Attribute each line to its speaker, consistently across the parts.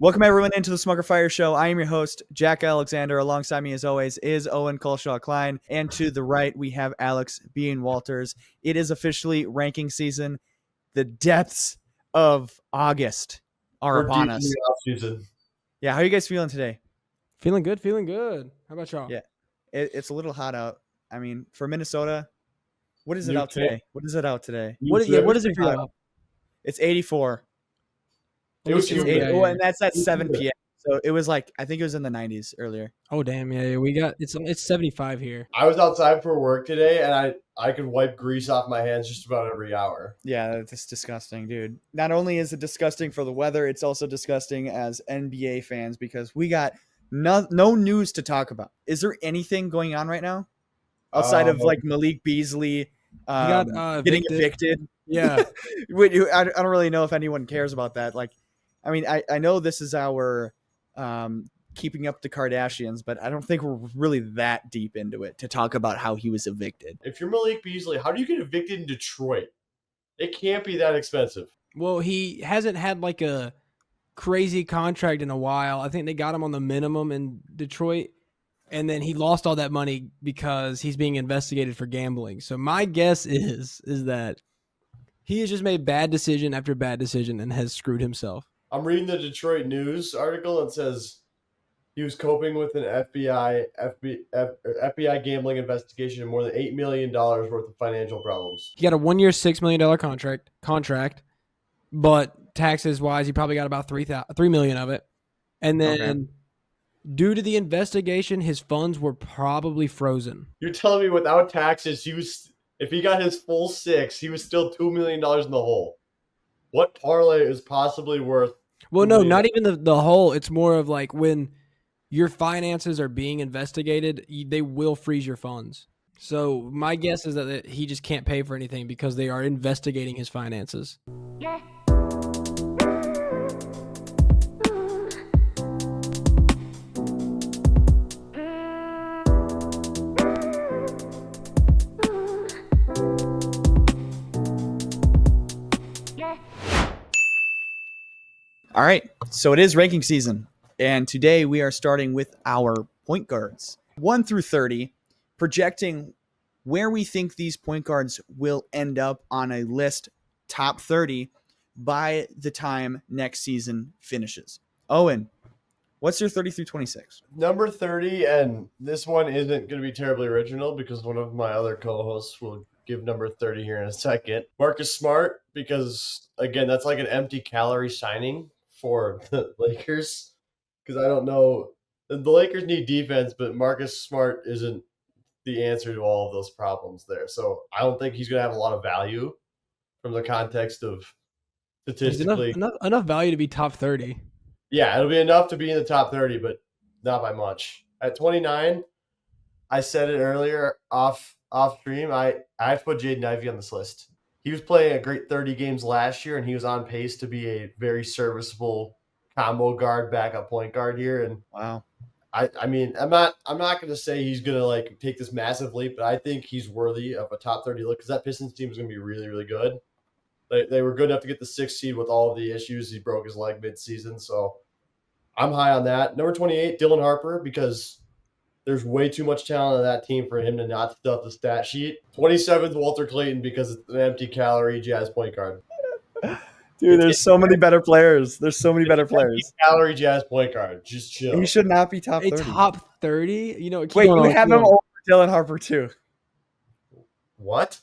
Speaker 1: Welcome everyone into the Smoker Fire Show. I am your host, Jack Alexander. Alongside me, as always, is Owen Colshaw Klein, and to the right we have Alex Bean Walters. It is officially ranking season. The depths of August are
Speaker 2: We're
Speaker 1: upon
Speaker 2: deep in
Speaker 1: us.
Speaker 2: the off season.
Speaker 1: Yeah, how are you guys feeling today?
Speaker 3: Feeling good, feeling good. How about y'all?
Speaker 1: Yeah, it's a little hot out. I mean, for Minnesota, what is it
Speaker 2: New
Speaker 1: out
Speaker 2: pick.
Speaker 1: today? What is it out today?
Speaker 2: New
Speaker 3: What is it for
Speaker 2: pick.
Speaker 3: y'all?
Speaker 1: It's 84.
Speaker 2: It was
Speaker 3: Let me see
Speaker 2: humid.
Speaker 3: what we got
Speaker 1: Oh,
Speaker 3: here.
Speaker 1: and that's at
Speaker 2: It was
Speaker 1: 7
Speaker 2: humid.
Speaker 1: p.m. So it was like, I think it was in the 90s earlier.
Speaker 3: Oh damn, yeah, we got it's 75 here.
Speaker 2: I was outside for work today, and I could wipe grease off my hands just about every hour.
Speaker 1: Yeah, it's disgusting, dude. Not only is it disgusting for the weather, it's also disgusting as NBA fans because we got no news to talk about. Is there anything going on right now outside of like Malik Beasley
Speaker 3: got,
Speaker 1: getting
Speaker 3: evicted.
Speaker 1: evicted?
Speaker 3: Yeah.
Speaker 1: I don't really know if anyone cares about that. Like, I mean, I know this is our keeping up the Kardashians, but I don't think we're really that deep into it to talk about how he was evicted.
Speaker 2: If you're Malik Beasley, how do you get evicted in Detroit? It can't be that expensive.
Speaker 3: Well, he hasn't had like a crazy contract in a while. I think they got him on the minimum in Detroit, and then he lost all that money because he's being investigated for gambling. So my guess is that he has just made bad decision after bad decision and has screwed himself.
Speaker 2: I'm reading the Detroit News article and it says he was coping with an FBI gambling investigation and more than $8 million worth of financial problems.
Speaker 3: He got a 1-year, $6 million contract, but taxes wise, he probably got about $3 million of it. And then due to the investigation, his funds were probably frozen.
Speaker 2: You're telling me without taxes, if he got his full $6 million, he was still $2 million in the hole. What parlay is possibly worth?
Speaker 3: Well,
Speaker 2: $2
Speaker 3: no,
Speaker 2: million?
Speaker 3: not even the whole. It's more of like when your finances are being investigated, they will freeze your funds. So my guess is that he just can't pay for anything because they are investigating his finances.
Speaker 1: All right, so it is ranking season, and today we are starting with our point guards, 1 through 30, projecting where we think these point guards will end up on a list top 30 by the time next season finishes. Owen, what's your 30 through 26?
Speaker 2: Number 30, and this one isn't going to be terribly original because one of my other co-hosts will give number 30 here in a second. Marcus Smart, because, again, that's like an empty calorie signing for the Lakers. Because I don't know. The Lakers need defense, but Marcus Smart isn't the answer to all of those problems there. So I don't think he's going to have a lot of value from the context of statistically.
Speaker 3: Enough value to be top 30.
Speaker 2: Yeah, it'll be enough to be in the top 30, but not by much. At 29, I said it earlier off stream, I put Jaden Ivey on this list. He was playing a great 30 games last year, and he was on pace to be a very serviceable combo guard, backup point guard here. And
Speaker 1: wow,
Speaker 2: I mean, I'm not going to say he's going to like take this massive leap, but I think he's worthy of a top 30 look because that Pistons team is going to be really, really good. They were good enough to get the 6th seed with all of the issues. He broke his leg mid-season, so I'm high on that. Number 28, Dylan Harper, because there's way too much talent on that team for him to not stuff the stat sheet. 27th, Walter Clayton, because it's an empty calorie Jazz point guard.
Speaker 1: dude, there's so many better players. There's so many better players.
Speaker 2: Calorie Jazz point guard. Just chill.
Speaker 1: He should not be top
Speaker 3: A
Speaker 1: 30.
Speaker 3: top 30? You know,
Speaker 1: Wait, you have him over Dylan Harper too.
Speaker 2: What?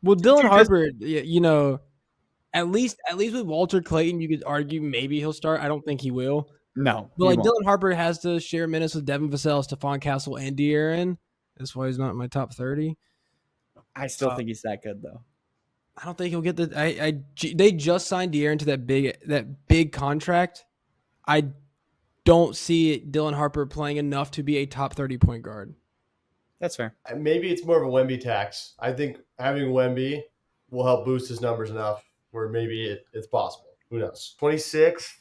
Speaker 3: Well, Dylan
Speaker 1: Dude,
Speaker 3: Harper, you know, at least with Walter Clayton, you could argue maybe he'll start. I don't think he will.
Speaker 1: No,
Speaker 3: But
Speaker 1: he
Speaker 3: like
Speaker 1: won't.
Speaker 3: Dylan Harper has to share minutes with Devin Vassell, Stephon Castle, and De'Aaron. That's why he's not in my top 30.
Speaker 1: I still think he's that good though.
Speaker 3: I don't think he'll get the. They just signed De'Aaron to that big contract. I don't see Dylan Harper playing enough to be a top 30 point guard.
Speaker 1: That's fair.
Speaker 2: Maybe it's more of a Wemby tax. I think having Wemby will help boost his numbers enough where maybe it's possible. Who knows? 26.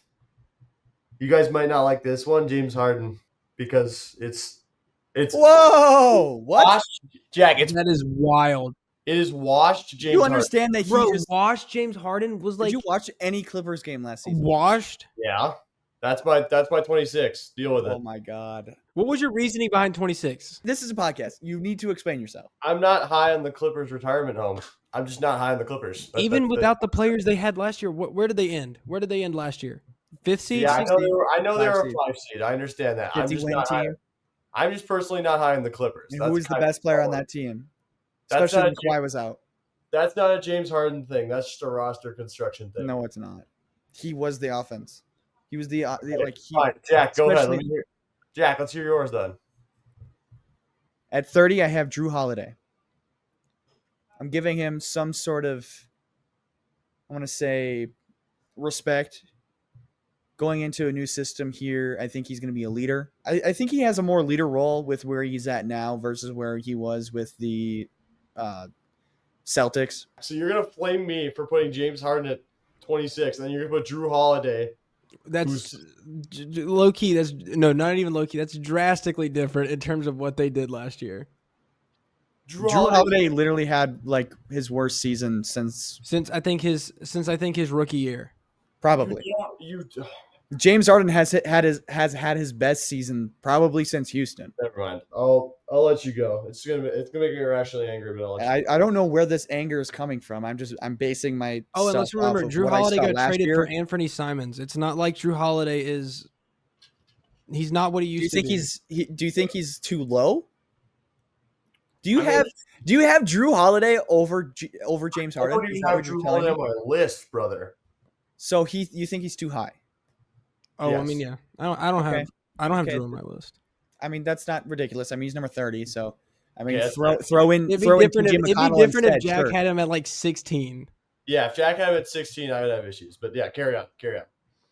Speaker 2: You guys might not like this one, James Harden, because it's
Speaker 1: Whoa! What?
Speaker 2: Jack, it's
Speaker 3: That is wild.
Speaker 2: It is washed James
Speaker 1: You
Speaker 2: Harden.
Speaker 1: understand that he
Speaker 3: Bro,
Speaker 1: just
Speaker 3: washed James Harden was
Speaker 1: did
Speaker 3: like
Speaker 1: you watch any Clippers game last season?
Speaker 3: washed.
Speaker 2: Yeah. That's my 26. Deal with
Speaker 1: Oh
Speaker 2: it.
Speaker 1: my god.
Speaker 3: What was your reasoning behind 26?
Speaker 1: This is a podcast. You need to explain yourself.
Speaker 2: I'm not high on the Clippers retirement home. I'm just not high on the Clippers.
Speaker 3: Even without the players they had last year, where did they end? Where did they end last year? 5th seed?
Speaker 2: Yeah, I know
Speaker 3: 6th?
Speaker 2: they were
Speaker 1: Five
Speaker 2: a
Speaker 1: seed.
Speaker 2: 5 seed. I understand that. I'm
Speaker 1: 50
Speaker 2: just
Speaker 1: win
Speaker 2: not high.
Speaker 1: team.
Speaker 2: I'm just personally not high on the Clippers.
Speaker 1: And who was the best player on that team?
Speaker 2: That's
Speaker 1: Especially when
Speaker 2: not
Speaker 1: Kawhi was out.
Speaker 2: That's not a James Harden thing. That's just a roster construction thing.
Speaker 1: No, it's not. He was the offense. He was the like he
Speaker 2: Fine, Jack, go ahead.
Speaker 1: especially-
Speaker 2: Jack, let's hear yours then.
Speaker 1: At 30, I have Drew Holiday. I'm giving him some sort of, I want to say, respect. Going into a new system here, I think he's going to be a leader. I think he has a more leader role with where he's at now versus where he was with the Celtics.
Speaker 2: So you're gonna flame me for putting James Harden at 26, and then you're gonna put Drew Holiday.
Speaker 3: That's low key. That's no, not even low key. That's drastically different in terms of what they did last year.
Speaker 1: Drew Holiday literally had like his worst season since
Speaker 3: Since I think his rookie year.
Speaker 1: probably.
Speaker 2: You
Speaker 1: James Harden has had his best season probably since Houston.
Speaker 2: never mind. I'll let you go. It's gonna make me irrationally angry, but I'll let you go.
Speaker 1: I don't know where this anger is coming from. I'm basing my
Speaker 3: Oh, and let's remember, Drew Holiday got traded for Anthony Simons. It's not like Drew Holiday is. He's not what he used to be.
Speaker 1: Do you think he's too low? Do you
Speaker 2: I mean-
Speaker 1: have Drew Holiday over James
Speaker 2: I
Speaker 1: Harden?
Speaker 2: don't
Speaker 1: Is
Speaker 2: even
Speaker 1: that
Speaker 2: have
Speaker 1: what you're
Speaker 2: Drew
Speaker 1: telling
Speaker 2: Holiday
Speaker 1: me?
Speaker 2: on my list, brother.
Speaker 1: So you think he's too high?
Speaker 3: Oh, I
Speaker 2: Yes.
Speaker 3: mean, yeah. I don't
Speaker 1: Okay.
Speaker 3: have
Speaker 1: Okay.
Speaker 3: Drew on my list.
Speaker 1: I mean, that's not ridiculous. I mean, he's number 30, so I mean,
Speaker 2: Yeah, it's
Speaker 1: throw in
Speaker 3: It'd be
Speaker 1: TJ
Speaker 3: different
Speaker 1: McConnell
Speaker 3: if
Speaker 1: instead,
Speaker 3: Jack
Speaker 1: sure.
Speaker 3: had him at like 16.
Speaker 2: Yeah, if Jack had him at 16, I would have issues. But yeah, carry on.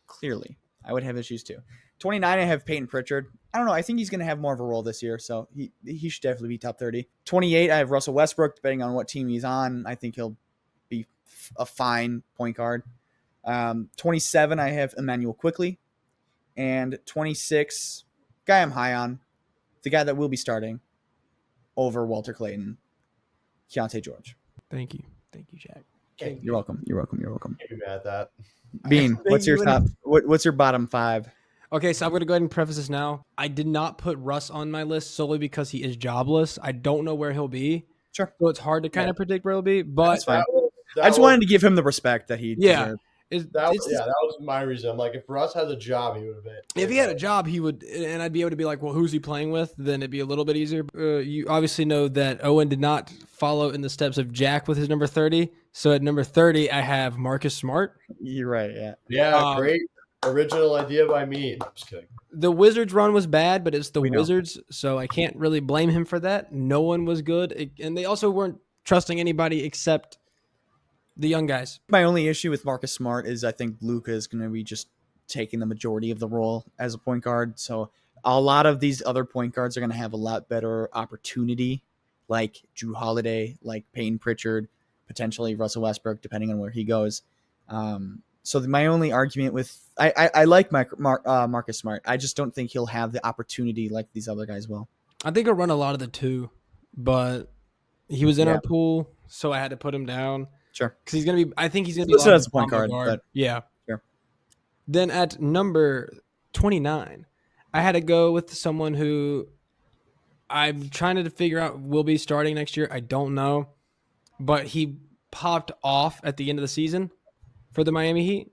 Speaker 1: Clearly, I would have issues too. 29, I have Peyton Pritchard. I don't know. I think he's going to have more of a role this year, so he should definitely be top 30. 28, I have Russell Westbrook. Depending on what team he's on, I think he'll be a fine point guard. 27, I have Emmanuel Quickly. And 26, guy I'm high on, the guy that will be starting over Walter Clayton, Keontae George.
Speaker 3: Thank you, Jack.
Speaker 1: You're welcome.
Speaker 2: Can't be mad at that.
Speaker 1: Bean, what's your
Speaker 3: you.
Speaker 1: top? What's your bottom 5?
Speaker 3: Okay, so I'm going to go ahead and preface this now. I did not put Russ on my list solely because he is jobless. I don't know where he'll be.
Speaker 1: Sure.
Speaker 3: So it's hard to kind of predict where he'll be. But
Speaker 1: That's fine.
Speaker 2: That
Speaker 1: I just
Speaker 2: was-
Speaker 1: wanted to give him the respect that he
Speaker 3: Yeah.
Speaker 1: deserved.
Speaker 2: That was my reason. I'm like, if Russ has a job, he would have been.
Speaker 3: if he had a job, he would, and I'd be able to be like, well, who's he playing with? Then it'd be a little bit easier. You obviously know that Owen did not follow in the steps of Jack with his number 30. So at number 30, I have Marcus Smart.
Speaker 1: You're right. Yeah.
Speaker 2: Yeah, great original idea by me. I'm just kidding.
Speaker 3: The Wizards run was bad, but it's the
Speaker 1: We know.
Speaker 3: Wizards, so I can't really blame him for that. No one was good, and they also weren't trusting anybody except the young guys.
Speaker 1: My only issue with Marcus Smart is I think Luka is going to be just taking the majority of the role as a point guard. So a lot of these other point guards are going to have a lot better opportunity, like Drew Holiday, like Peyton Pritchard, potentially Russell Westbrook, depending on where he goes. So my only argument with I like Marcus Smart. I just don't think he'll have the opportunity like these other guys will.
Speaker 3: I think he'll run a lot of the 2, but he was in
Speaker 1: Yeah.
Speaker 3: our pool, so I had to put him down.
Speaker 1: Sure.
Speaker 3: Because he's gonna be. I think he's gonna be
Speaker 1: Listed
Speaker 3: a lot
Speaker 1: as a point
Speaker 3: combo
Speaker 1: guard, but-
Speaker 3: yeah.
Speaker 1: Sure.
Speaker 3: Then at number 29, I had to go with someone who I'm trying to figure out will be starting next year. I don't know, but he popped off at the end of the season for the Miami Heat,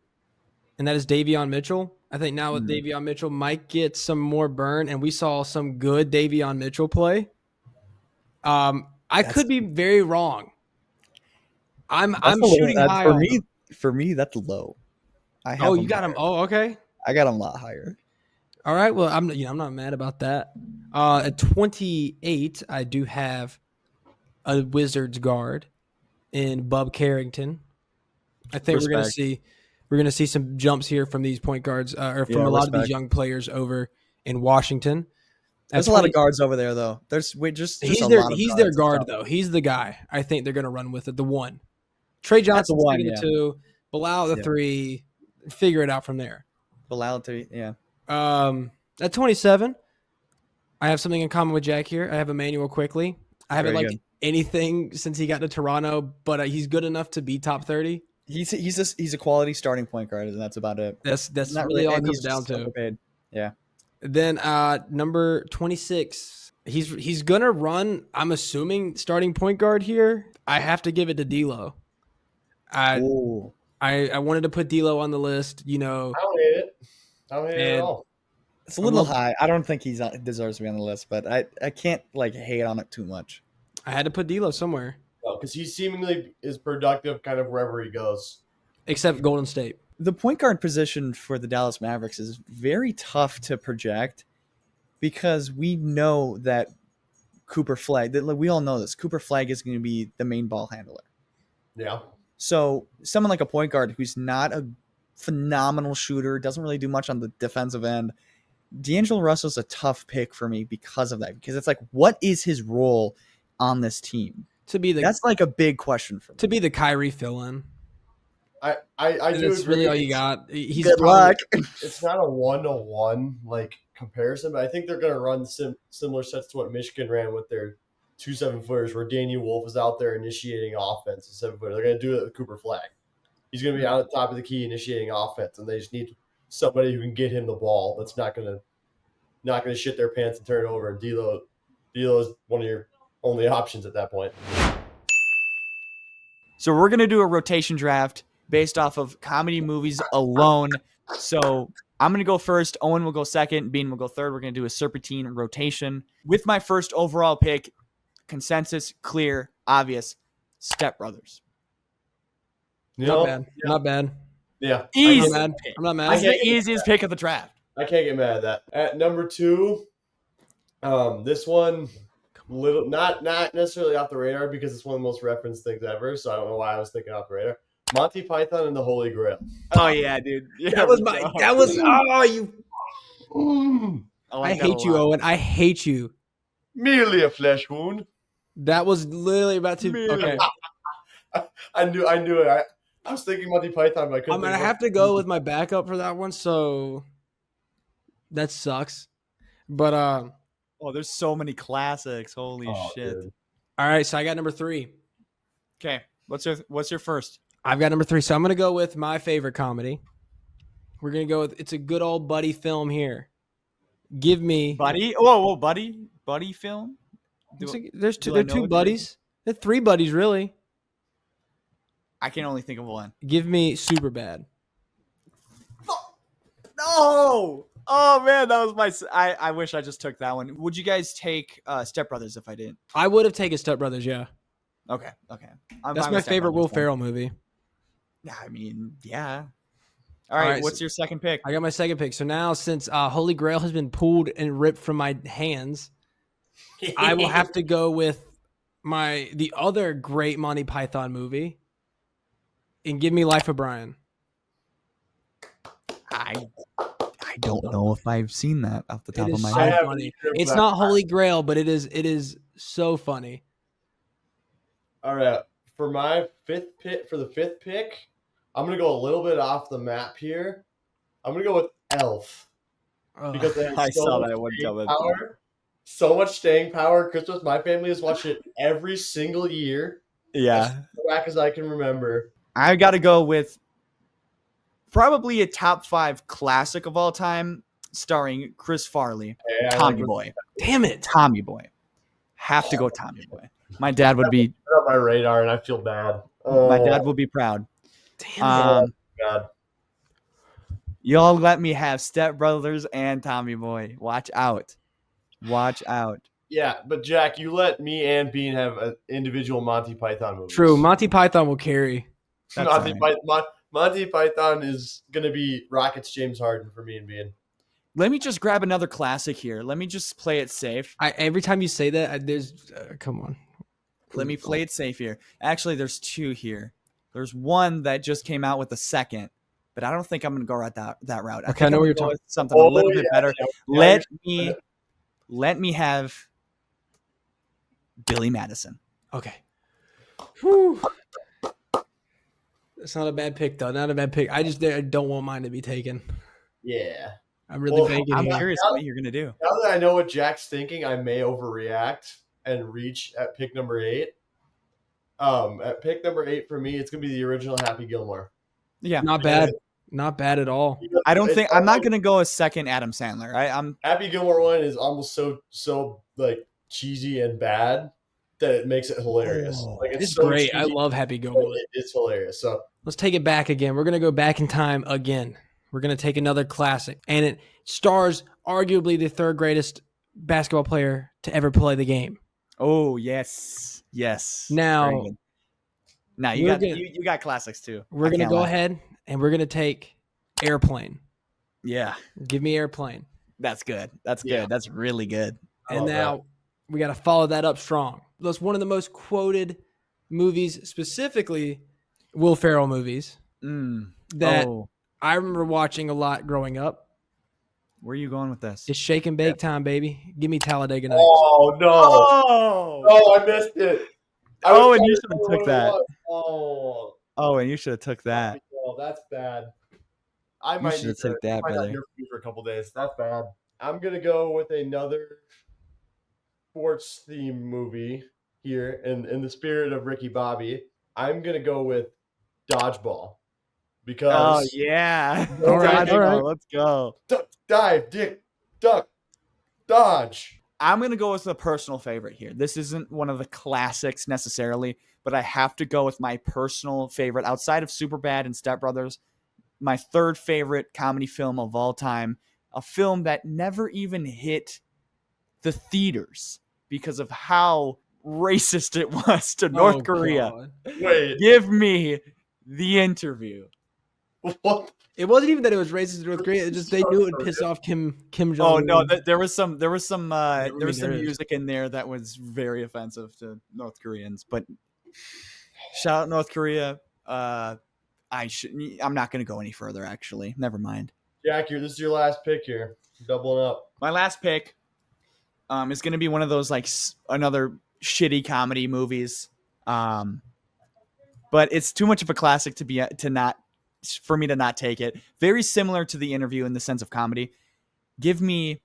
Speaker 3: and that is Davion Mitchell. I think now with Davion Mitchell might get some more burn, and we saw some good Davion Mitchell play. I could be very wrong. I'm shooting high
Speaker 1: for
Speaker 3: on
Speaker 1: me.
Speaker 3: him.
Speaker 1: For me, that's low. I have
Speaker 3: Oh, you got him. Oh, okay.
Speaker 1: I got him a lot higher.
Speaker 3: All right. Well, I'm not mad about that. At 28, I do have a Wizards guard in Bub Carrington. I think we're gonna see some jumps here from these point guards or from
Speaker 1: Yeah,
Speaker 3: a lot of
Speaker 1: respect.
Speaker 3: these young players over in Washington.
Speaker 1: There's a lot of guards over there, though. There's
Speaker 3: He's
Speaker 1: a
Speaker 3: their
Speaker 1: lot of
Speaker 3: he's
Speaker 1: guards.
Speaker 3: their
Speaker 1: It's
Speaker 3: guard
Speaker 1: tough.
Speaker 3: though. He's the guy. I think they're gonna run with it. The one. Trey Johnson's
Speaker 1: one,
Speaker 3: taking
Speaker 1: yeah.
Speaker 3: the 2. Bilal the
Speaker 1: Yeah.
Speaker 3: 3. Figure it out from there.
Speaker 1: Bilal to yeah.
Speaker 3: At 27, I have something in common with Jack here. I have Emmanuel Quickly. I have it
Speaker 1: Very
Speaker 3: like
Speaker 1: good.
Speaker 3: anything since he got to Toronto, but he's good enough to be top 30.
Speaker 1: He's a quality starting point guard, and that's about it.
Speaker 3: That's
Speaker 1: Not
Speaker 3: really all it
Speaker 1: and
Speaker 3: comes
Speaker 1: he's
Speaker 3: down
Speaker 1: just
Speaker 3: to.
Speaker 1: overpaid. Yeah.
Speaker 3: Then number 26. He's gonna run, I'm assuming, starting point guard here. I have to give it to D'Lo. I
Speaker 1: Ooh.
Speaker 3: wanted to put D'Lo on the list,
Speaker 2: I don't hate it. I don't hate it at
Speaker 3: And-
Speaker 2: all.
Speaker 1: It's a little high. I don't think he deserves to be on the list, but I can't like hate on it too much.
Speaker 3: I had to put D'Lo somewhere,
Speaker 2: Because he seemingly is productive kind of wherever he goes.
Speaker 3: except Golden State.
Speaker 1: The point guard position for the Dallas Mavericks is very tough to project because we know that Cooper Flag, we all know this, Cooper Flag is going to be the main ball handler.
Speaker 2: Yeah.
Speaker 1: So someone like a point guard who's not a phenomenal shooter, doesn't really do much on the defensive end, D'Angelo Russell's a tough pick for me because of that. Because it's like, what is his role on this team? That's like a big question for me.
Speaker 3: To be the Kyrie fill-in.
Speaker 2: I
Speaker 3: And
Speaker 2: do
Speaker 3: that's
Speaker 2: agree.
Speaker 3: really all you got. He's
Speaker 1: Good luck.
Speaker 2: It's not a 1-to-1 like comparison, but I think they're going to run similar sets to what Michigan ran with their 2 7-footers, where Daniel Wolf is out there initiating offense. 7-footer. They're going to do it with Cooper Flag. He's going to be out at the top of the key initiating offense, and they just need somebody who can get him the ball. That's not going to shit their pants and turn it over. And D'Lo is one of your only options at that point.
Speaker 1: So we're going to do a rotation draft based off of comedy movies alone. So I'm going to go first. Owen will go second. Bean will go third. We're going to do a serpentine rotation. With my first overall pick, consensus, clear, obvious, Step Brothers.
Speaker 3: not bad.
Speaker 2: Yeah.
Speaker 3: Not bad.
Speaker 2: Yeah.
Speaker 1: Easy.
Speaker 3: I'm not mad. I'm not mad.
Speaker 1: This is the easiest pick of the draft.
Speaker 2: I can't get mad at that. At number 2, this one not necessarily off the radar because it's one of the most referenced things ever. So I don't know why I was thinking off the radar. Monty Python and the Holy Grail.
Speaker 1: Oh, yeah, dude. Yeah,
Speaker 3: I hate you, Owen. I hate you.
Speaker 2: Merely a flesh wound.
Speaker 3: That was literally about to. Okay,
Speaker 2: I knew it. I was thinking Monty Python, but I couldn't.
Speaker 3: I'm gonna have to go with my backup for that one. So that sucks. But
Speaker 1: Oh, there's so many classics. Holy shit.
Speaker 2: Dude.
Speaker 3: all right. So I got number 3.
Speaker 1: Okay. What's your first?
Speaker 3: I've got number 3. So I'm gonna go with my favorite comedy. We're gonna go with it's a good old buddy film here. Give me
Speaker 1: Buddy? Whoa, buddy? Buddy film?
Speaker 3: There's
Speaker 1: do
Speaker 3: two.
Speaker 1: I
Speaker 3: They're
Speaker 1: know
Speaker 3: 2
Speaker 1: what it
Speaker 3: buddies. They're 3 buddies, really.
Speaker 1: I can only think of one.
Speaker 3: Give me Super Bad.
Speaker 1: No! Oh, man, that was my... I wish I just took that one. Would you guys take Step Brothers if I didn't?
Speaker 3: I would have taken Step Brothers. Yeah,
Speaker 1: Okay.
Speaker 3: that's
Speaker 1: fine
Speaker 3: my
Speaker 1: with Step
Speaker 3: favorite
Speaker 1: Brothers
Speaker 3: Will
Speaker 1: then.
Speaker 3: Ferrell movie.
Speaker 1: I mean, yeah. All right, what's your second pick?
Speaker 3: I got my second pick. So now, since Holy Grail has been pulled and ripped from my hands, I will have to go with the other great Monty Python movie, and give me Life of Brian.
Speaker 1: I don't know if I've seen that off the top
Speaker 3: It
Speaker 1: of
Speaker 3: is
Speaker 1: my
Speaker 3: so
Speaker 1: head.
Speaker 3: funny. It's not Holy Grail, but it is so funny.
Speaker 2: All right, for the 5th pick, I'm gonna go a little bit off the map here. I'm gonna go with Elf because they have
Speaker 1: I
Speaker 2: so
Speaker 1: saw
Speaker 2: much
Speaker 1: that one
Speaker 2: staying
Speaker 1: coming.
Speaker 2: power. So much staying power. Christmas, my family has watched it every single year.
Speaker 1: Yeah.
Speaker 2: As back as I can remember.
Speaker 1: I got to go with probably a top 5 classic of all time, starring Chris Farley,
Speaker 2: Yeah,
Speaker 1: Tommy Boy.
Speaker 3: Damn it!
Speaker 1: Tommy Boy. Have to go Tommy Boy. My dad would be.
Speaker 2: Put on my radar, and I feel bad.
Speaker 1: My dad will be proud.
Speaker 3: Damn it!
Speaker 2: God.
Speaker 1: Y'all let me have Step Brothers and Tommy Boy. Watch out. Watch out.
Speaker 2: Yeah, but Jack, you let me and Bean have an individual Monty Python movie.
Speaker 3: True, Monty Python will carry.
Speaker 1: That's
Speaker 2: Monty Python is gonna be Rockets James Harden for me and Bean.
Speaker 1: Let me just grab another classic here. Let me just play it safe.
Speaker 3: Every time you say that, there's come on.
Speaker 1: Let me play it safe here. Actually, there's 2 here. There's one that just came out with a second, but I don't think I'm going to go that route.
Speaker 3: Okay, I know what you're
Speaker 1: talking
Speaker 3: talking.
Speaker 1: something a little bit better.
Speaker 2: Yeah,
Speaker 1: Let me have Billy Madison.
Speaker 3: Okay. Whew. It's not a bad pick, though. Not a bad pick. I don't want mine to be taken.
Speaker 2: Yeah.
Speaker 3: I'm really banking
Speaker 1: I'm
Speaker 3: here.
Speaker 1: curious what you're going to do.
Speaker 2: Now that I know what Jack's thinking, I may overreact. and reach at pick number 8. At pick number 8 for me, it's gonna be the original Happy Gilmore.
Speaker 1: Yeah.
Speaker 3: Not bad. Not bad at all.
Speaker 1: I don't
Speaker 2: It's
Speaker 1: think I'm not
Speaker 2: almost-
Speaker 1: going to go a second Adam Sandler. I'm
Speaker 2: Happy Gilmore one is almost so like cheesy and bad that it makes it hilarious.
Speaker 1: Oh,
Speaker 2: Like
Speaker 3: It's
Speaker 2: so
Speaker 3: great. I
Speaker 2: cheesy,
Speaker 3: love Happy
Speaker 2: but
Speaker 3: Gilmore.
Speaker 2: it's hilarious. So
Speaker 3: Let's take it back again. We're going to go back in time again. We're going to take another classic. And it stars arguably the third greatest basketball player to ever play the game.
Speaker 1: Oh, yes. Yes.
Speaker 3: Now,
Speaker 1: Very good. Now you
Speaker 3: we're
Speaker 1: got
Speaker 3: gonna-
Speaker 1: you got classics too.
Speaker 3: We're
Speaker 1: I
Speaker 3: going to
Speaker 1: can't
Speaker 3: go
Speaker 1: lie.
Speaker 3: ahead and we're going to take Airplane.
Speaker 1: Yeah.
Speaker 3: Give me Airplane.
Speaker 1: That's good. That's
Speaker 2: Yeah.
Speaker 1: good. That's really good.
Speaker 2: I
Speaker 3: And
Speaker 2: love
Speaker 3: now we got to follow that up strong. That's one of the most quoted movies, specifically Will Ferrell movies, that
Speaker 1: Oh,
Speaker 3: I remember watching a lot growing up.
Speaker 1: where are you going with this?
Speaker 3: It's shake and bake time, baby. Give me Talladega Nights.
Speaker 2: Oh no!
Speaker 1: Oh,
Speaker 2: Oh, I missed it. I was
Speaker 1: Oh, and
Speaker 2: trying
Speaker 1: you
Speaker 2: to
Speaker 1: should have
Speaker 2: remember
Speaker 1: took
Speaker 2: what it
Speaker 1: that.
Speaker 2: was. Oh,
Speaker 1: Oh, and you should have took that.
Speaker 2: Oh, that's bad. I
Speaker 1: You
Speaker 2: might
Speaker 1: should have
Speaker 2: need to
Speaker 1: took that,
Speaker 2: might not
Speaker 1: brother.
Speaker 2: hear from you for a couple days. That's bad. I'm gonna go with another sports theme movie here, in the spirit of Ricky Bobby. I'm gonna go with Dodgeball
Speaker 1: Oh
Speaker 2: because
Speaker 1: yeah.
Speaker 2: All
Speaker 3: right, all right.
Speaker 1: Let's go.
Speaker 2: duck, dive, dick, duck, dodge.
Speaker 1: I'm gonna go with a personal favorite here. This isn't one of the classics necessarily, but I have to go with my personal favorite outside of Superbad and Step Brothers. My third favorite comedy film of all time, a film that never even hit the theaters because of how racist it was to North
Speaker 3: Oh,
Speaker 1: Korea.
Speaker 3: God.
Speaker 2: Wait,
Speaker 1: Give me The Interview.
Speaker 2: what?
Speaker 3: It wasn't even that it was racist in North Korea. It just they knew it would piss off Kim Jong.
Speaker 1: Oh no, there was some
Speaker 3: there is.
Speaker 1: music in there that was very offensive to North Koreans. But shout out North Korea. I'm not going to go any further. Actually, never mind.
Speaker 2: Jack, this is your last pick here. Doubling up.
Speaker 1: My last pick is going to be one of those like another shitty comedy movies. But it's too much of a classic for me to not take it. Very similar to The Interview in the sense of comedy. Give me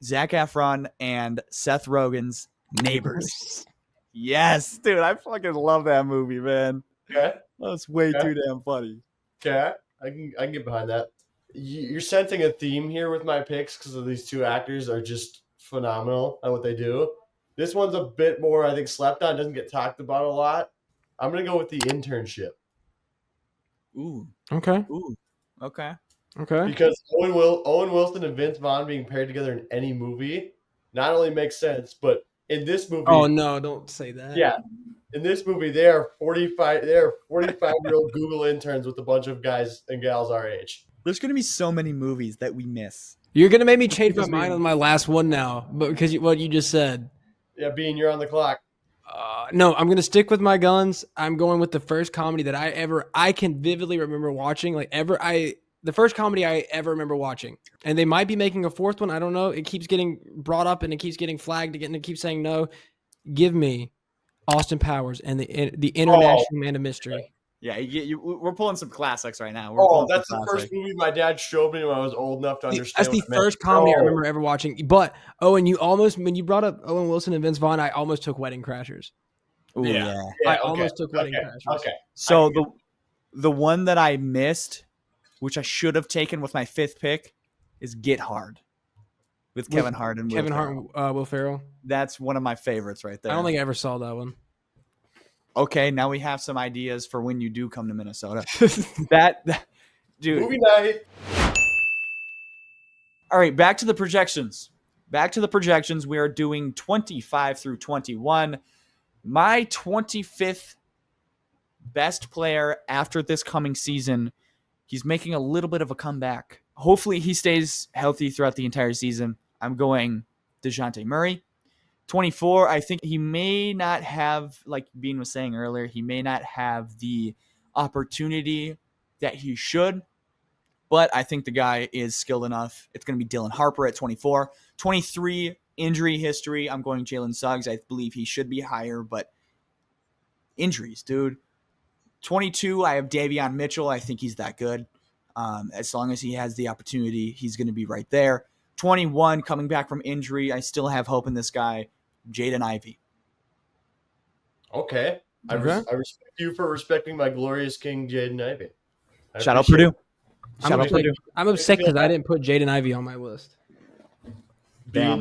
Speaker 1: Zac Efron and Seth Rogen's Neighbors. Yes, dude, I fucking love that movie, man.
Speaker 2: Okay.
Speaker 1: That's way
Speaker 2: Okay.
Speaker 1: too damn funny.
Speaker 2: Okay, I can get behind that. You're sensing a theme here with my picks because of these two actors are just phenomenal at what they do. This one's a bit more, I think, slept on, doesn't get talked about a lot. I'm gonna go with The Internship
Speaker 1: Ooh,
Speaker 3: Okay.
Speaker 1: okay.
Speaker 3: Okay.
Speaker 2: because Owen Wilson and Vince Vaughn being paired together in any movie not only makes sense, but in this movie,
Speaker 3: Oh no! Don't say that.
Speaker 2: yeah, in this movie they are 45. They are 45-year-old Google interns with a bunch of guys and gals our age.
Speaker 1: There's gonna be so many movies that we miss.
Speaker 3: You're gonna make me change my
Speaker 1: Because
Speaker 3: mind
Speaker 1: we-
Speaker 3: on my last one now, but because what you just said.
Speaker 2: Yeah, Bean, you're on the clock.
Speaker 3: No, I'm gonna stick with my guns. I'm going with the first comedy that I can vividly remember watching. The first comedy I ever remember watching, and they might be making a fourth one. I don't know. It keeps getting brought up and it keeps getting flagged again. And it keeps saying no. Give me Austin Powers and the International Man of Mystery.
Speaker 1: Yeah, we're pulling some classics right now.
Speaker 2: Oh, that's the first movie my dad showed me when I was old enough to understand.
Speaker 3: That's the
Speaker 2: what it meant.
Speaker 3: first comedy I
Speaker 2: Oh.
Speaker 3: remember ever watching. But when you brought up Owen Wilson and Vince Vaughn, I almost took Wedding Crashers.
Speaker 1: Ooh,
Speaker 2: Yeah.
Speaker 1: yeah.
Speaker 2: Yeah,
Speaker 3: I
Speaker 2: okay,
Speaker 3: almost took Wedding
Speaker 2: okay,
Speaker 3: Crashers.
Speaker 2: Okay.
Speaker 1: So the one that I missed, which I should have taken with my fifth pick, is Get Hard with Kevin Hart and
Speaker 3: Kevin
Speaker 1: Will
Speaker 3: Hart
Speaker 1: Ferrell.
Speaker 3: and Will Ferrell.
Speaker 1: That's one of my favorites right there.
Speaker 3: I don't think I ever saw that one.
Speaker 1: Okay, now we have some ideas for when you do come to Minnesota. Dude.
Speaker 2: Movie night.
Speaker 1: All right, back to the projections. We are doing 25 through 21. My 25th best player after this coming season, he's making a little bit of a comeback. Hopefully he stays healthy throughout the entire season. I'm going DeJounte Murray. 24, I think he may not have, like Bean was saying earlier, he may not have the opportunity that he should, but I think the guy is skilled enough. It's going to be Dylan Harper at 24. 23, injury history. I'm going Jalen Suggs. I believe he should be higher, but injuries, dude. 22, I have Davion Mitchell. I think he's that good. As long as he has the opportunity, he's going to be right there. 21, coming back from injury. I still have hope in this guy, Jaden Ivey.
Speaker 2: Okay. I respect you for respecting my glorious king, Jaden Ivey.
Speaker 1: Shout out Purdue. Shout out
Speaker 3: upset.
Speaker 1: Purdue.
Speaker 3: I'm upset because I didn't put Jaden Ivey on my list.
Speaker 1: Damn.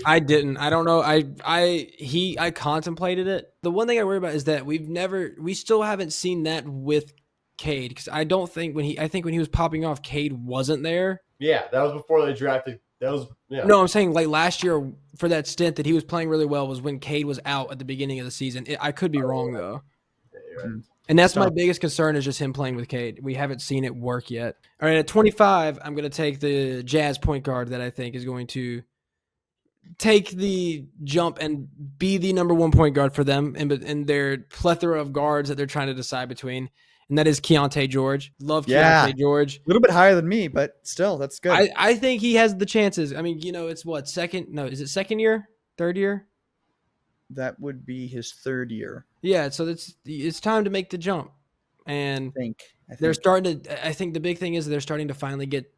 Speaker 3: I didn't. I don't know. I contemplated it. The one thing I worry about is that we still haven't seen that with Cade, because I think when he was popping off, Cade wasn't there.
Speaker 2: Yeah, that was before they drafted. That was
Speaker 3: No, I'm saying like last year for that stint that he was playing really well was when Cade was out at the beginning of the season. I could be wrong though.
Speaker 2: Yeah, right.
Speaker 3: And that's my biggest concern is just him playing with Cade. We haven't seen it work yet. All right, at 25, I'm going to take the Jazz point guard that I think is going to take the jump and be the number one point guard for them in their plethora of guards that they're trying to decide between. And that is Keontae George. Love Keontae George.
Speaker 1: A little bit higher than me, but still, that's good.
Speaker 3: I think he has the chances. I mean, it's what, second? No, is it second year? Third year?
Speaker 1: That would be his third year.
Speaker 3: Yeah, so it's time to make the jump. And
Speaker 1: I think.
Speaker 3: They're starting to – I think the big thing is they're starting to finally get,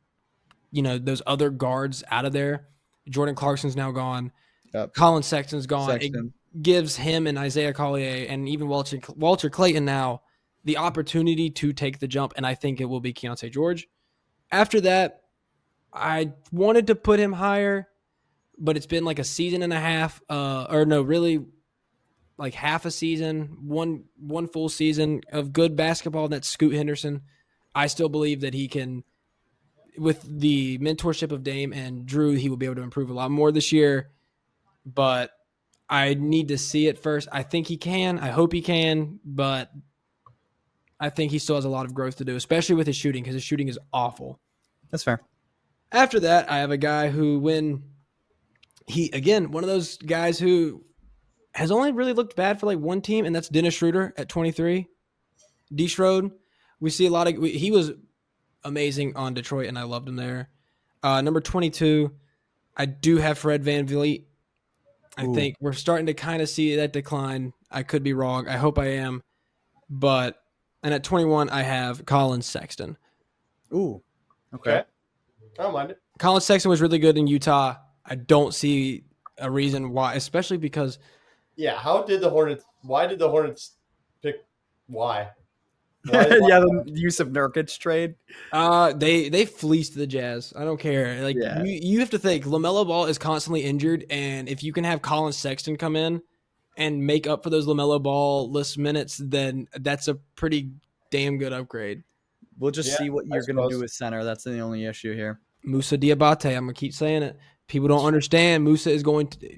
Speaker 3: those other guards out of there. Jordan Clarkson's now gone.
Speaker 1: Yep.
Speaker 3: Colin Sexton's gone. It gives him and Isaiah Collier and even Walter Clayton now the opportunity to take the jump, and I think it will be Keontae George. After that, I wanted to put him higher, but it's been like a season and a half, really like half a season, one full season of good basketball, and that's Scoot Henderson. I still believe that he can, with the mentorship of Dame and Drew, he will be able to improve a lot more this year, but I need to see it first. I think he can. I hope he can, but I think he still has a lot of growth to do, especially with his shooting, because his shooting is awful.
Speaker 1: That's fair.
Speaker 3: After that, I have a guy who, one of those guys who has only really looked bad for like one team, and that's Dennis Schroeder at 23. D. Schroed, we see a lot of – he was amazing on Detroit, and I loved him there. Number 22, I do have Fred VanVleet. I think we're starting to kind of see that decline. I could be wrong. I hope I am. And at 21, I have Colin Sexton.
Speaker 1: Ooh. Okay.
Speaker 2: I don't mind it.
Speaker 3: Colin Sexton was really good in Utah. I don't see a reason why, especially because –
Speaker 2: yeah, why did the Hornets pick why?
Speaker 1: The use of Nurkic trade.
Speaker 3: They fleeced the Jazz. I don't care. You have to think LaMelo Ball is constantly injured, and if you can have Colin Sexton come in and make up for those LaMelo Ball-less minutes, then that's a pretty damn good upgrade.
Speaker 1: We'll just see what you're going to do with center. That's the only issue here.
Speaker 3: Musa Diabate. I'm going to keep saying it. People don't understand.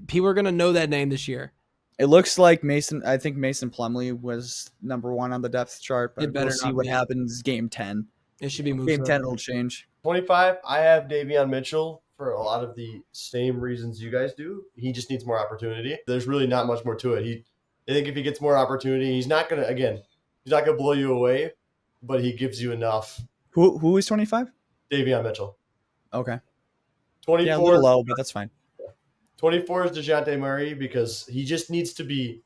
Speaker 3: People are going to know that name this year.
Speaker 1: It looks like Mason. I think Mason Plumlee was number 1 on the depth chart, but we'll see what happens game 10.
Speaker 3: It should be Musa.
Speaker 1: Game 10 will change.
Speaker 2: 25, I have Davion Mitchell for a lot of the same reasons you guys do. He just needs more opportunity. There's really not much more to it. I think if he gets more opportunity, he's not going to blow you away, but he gives you enough.
Speaker 1: Who is 25?
Speaker 2: Davion Mitchell.
Speaker 1: Okay.
Speaker 2: 24.
Speaker 1: Yeah, a little low, but that's fine.
Speaker 2: 24 is DeJounte Murray because he just needs to be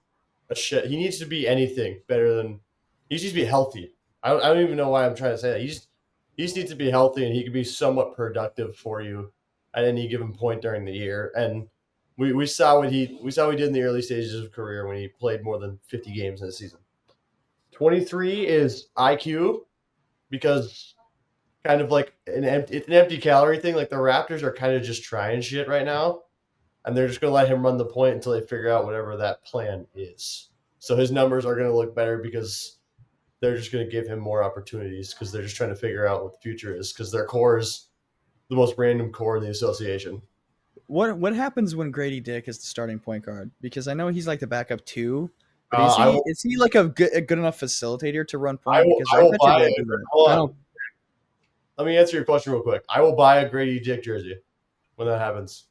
Speaker 2: he needs to be anything better than – he just needs to be healthy. I don't even know why I'm trying to say that. He just needs to be healthy, and he can be somewhat productive for you at any given point during the year. And we saw what he did in the early stages of his career when he played more than 50 games in a season. 23 is IQ because kind of like it's an empty calorie thing. Like the Raptors are kind of just trying shit right now. And they're just going to let him run the point until they figure out whatever that plan is. So his numbers are going to look better because they're just going to give him more opportunities because they're just trying to figure out what the future is because their core is the most random core in the association.
Speaker 1: What happens when Grady Dick is the starting point guard? Because I know he's like the backup too. But is he like a good enough facilitator to run point?
Speaker 2: Let me answer your question real quick. I will buy a Grady Dick jersey when that happens.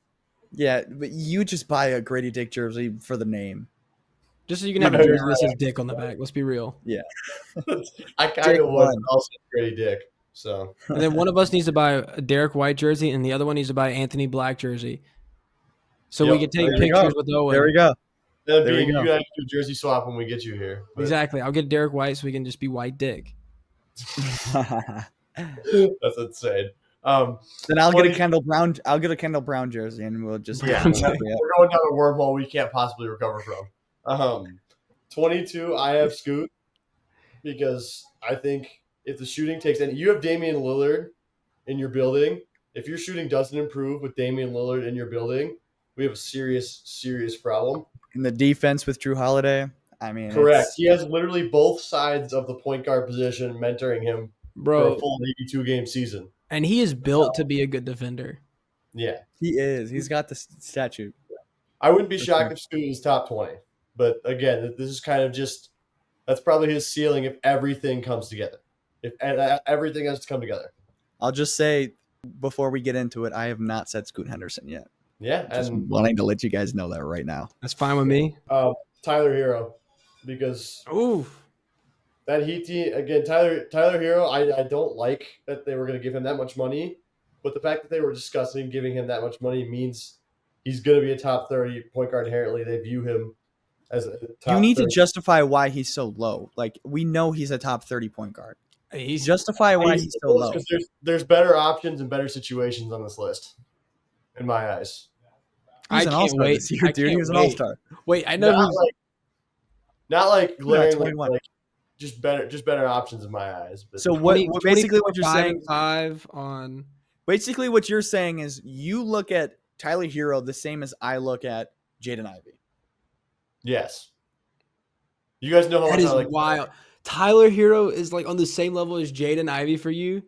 Speaker 1: Yeah, but you just buy a Grady Dick jersey for the name.
Speaker 3: Just so you can have a jersey that says Dick on the back. Let's be real.
Speaker 1: Yeah.
Speaker 2: I kind of was also Grady Dick. So.
Speaker 3: And then one of us needs to buy a Derek White jersey, and the other one needs to buy an Anthony Black jersey. So we can take pictures with Owen.
Speaker 1: There we go.
Speaker 2: You guys do a jersey swap when we get you here.
Speaker 3: But. Exactly. I'll get Derek White so we can just be White Dick.
Speaker 2: That's insane.
Speaker 1: Then I'll get a Kendall Brown. I'll get a Kendall Brown jersey, and we'll just
Speaker 2: we're going down a wormhole we can't possibly recover from. 22, I have Scoot because I think if the shooting takes any, you have Damian Lillard in your building. If your shooting doesn't improve with Damian Lillard in your building, we have a serious, serious problem.
Speaker 1: In the defense with Drew Holiday, I mean,
Speaker 2: Correct.
Speaker 1: it's
Speaker 2: He has literally both sides of the point guard position mentoring him for a
Speaker 3: Bro,
Speaker 2: full 82 game season.
Speaker 3: and he is built to be a good defender.
Speaker 2: Yeah.
Speaker 1: he is. He's got the statue.
Speaker 2: I wouldn't be shocked if Scoot is top 20. But again, this is kind of just that's probably his ceiling if everything comes together. If everything has to come together.
Speaker 1: I'll just say before we get into it, I have not said Scoot Henderson yet.
Speaker 2: Yeah,
Speaker 1: Just
Speaker 2: and
Speaker 1: wanting to let you guys know that right now.
Speaker 3: That's fine with me.
Speaker 2: Tyler Hero, because
Speaker 3: Ooh.
Speaker 2: that Heat team again. Tyler Hero, I don't like that they were going to give him that much money, but the fact that they were discussing giving him that much money means he's going to be a top 30 point guard inherently. They view him as a top.
Speaker 1: You need
Speaker 2: 30.
Speaker 1: to justify why he's so low. Like, we know he's a top 30 point guard.
Speaker 3: He's
Speaker 1: Justify why he's so low.
Speaker 2: Because there's better options and better situations on this list, in my eyes.
Speaker 1: He's
Speaker 3: I
Speaker 1: an
Speaker 3: can't
Speaker 1: all-star
Speaker 3: wait.
Speaker 1: this year,
Speaker 3: I
Speaker 1: dude.
Speaker 3: can't
Speaker 1: He's an
Speaker 3: wait.
Speaker 1: all-star.
Speaker 3: Wait, I know
Speaker 2: Not
Speaker 3: who's
Speaker 2: like, not like glaring,
Speaker 1: 21.
Speaker 2: like just better options in my eyes. But
Speaker 1: So
Speaker 3: 20
Speaker 1: basically what you're
Speaker 3: 5
Speaker 1: saying
Speaker 3: and 5 on.
Speaker 1: basically what you're saying is you look at Tyler Hero the same as I look at Jaden Ivey.
Speaker 2: yes, you guys know how
Speaker 3: That
Speaker 2: much
Speaker 3: is
Speaker 2: I like
Speaker 3: wild. Tyler Hero is like on the same level as Jaden Ivey for you.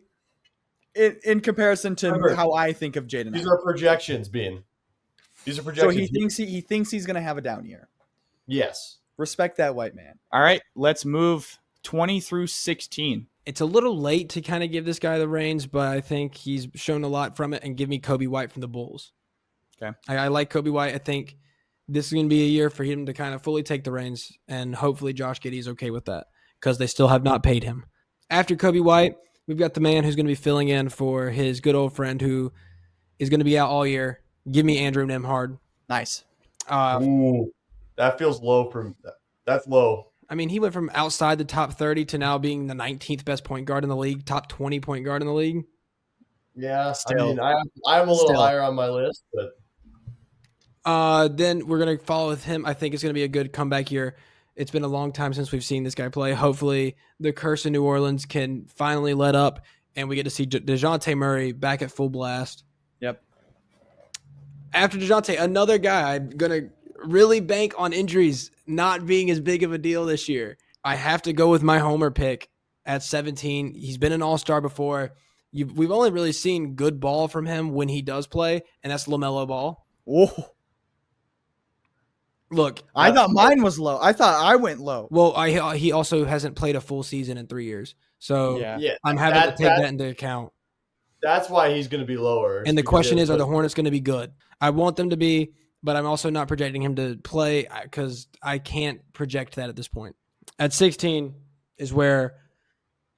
Speaker 1: In comparison to
Speaker 2: Remember,
Speaker 1: how I think of Jaden
Speaker 2: These
Speaker 1: Ivey.
Speaker 2: are projections, Bean. These are
Speaker 1: So
Speaker 2: projections.
Speaker 1: he thinks he's going to have a down year.
Speaker 2: Yes.
Speaker 1: Respect that white man. All right, let's move 20 through 16.
Speaker 3: It's a little late to kind of give this guy the reins, but I think he's shown a lot from it. And give me Kobe White from the Bulls.
Speaker 1: Okay.
Speaker 3: I like Kobe White. I think this is going to be a year for him to kind of fully take the reins, and hopefully Josh Giddey's okay with that because they still have not paid him. After Kobe White, we've got the man who's going to be filling in for his good old friend who is going to be out all year. Give me Andrew Nemhard.
Speaker 1: Nice.
Speaker 2: Ooh, that feels low. That's low.
Speaker 3: I mean, he went from outside the top 30 to now being the 19th best point guard in the league, top 20 point guard in the league.
Speaker 2: Yeah,
Speaker 1: Still.
Speaker 2: I mean, I'm a little higher on my list, but
Speaker 3: Then we're going to follow with him. I think it's going to be a good comeback year. It's been a long time since we've seen this guy play. Hopefully, the curse in New Orleans can finally let up, and we get to see DeJounte Murray back at full blast.
Speaker 1: Yep.
Speaker 3: After DeJounte, another guy I'm going to really bank on injuries not being as big of a deal this year. I have to go with my homer pick at 17. He's been an all-star before. We've only really seen good ball from him when he does play, and that's LaMelo Ball.
Speaker 1: Whoa.
Speaker 3: Look,
Speaker 1: I thought mine was low. I thought I went low.
Speaker 3: well, he also hasn't played a full season in 3 years. So
Speaker 2: yeah,
Speaker 3: I'm having to take that into account.
Speaker 2: that's why he's going to be lower.
Speaker 3: And the question is, are the Hornets going to be good? I want them to be, but I'm also not projecting him to play because I can't project that at this point. At 16 is where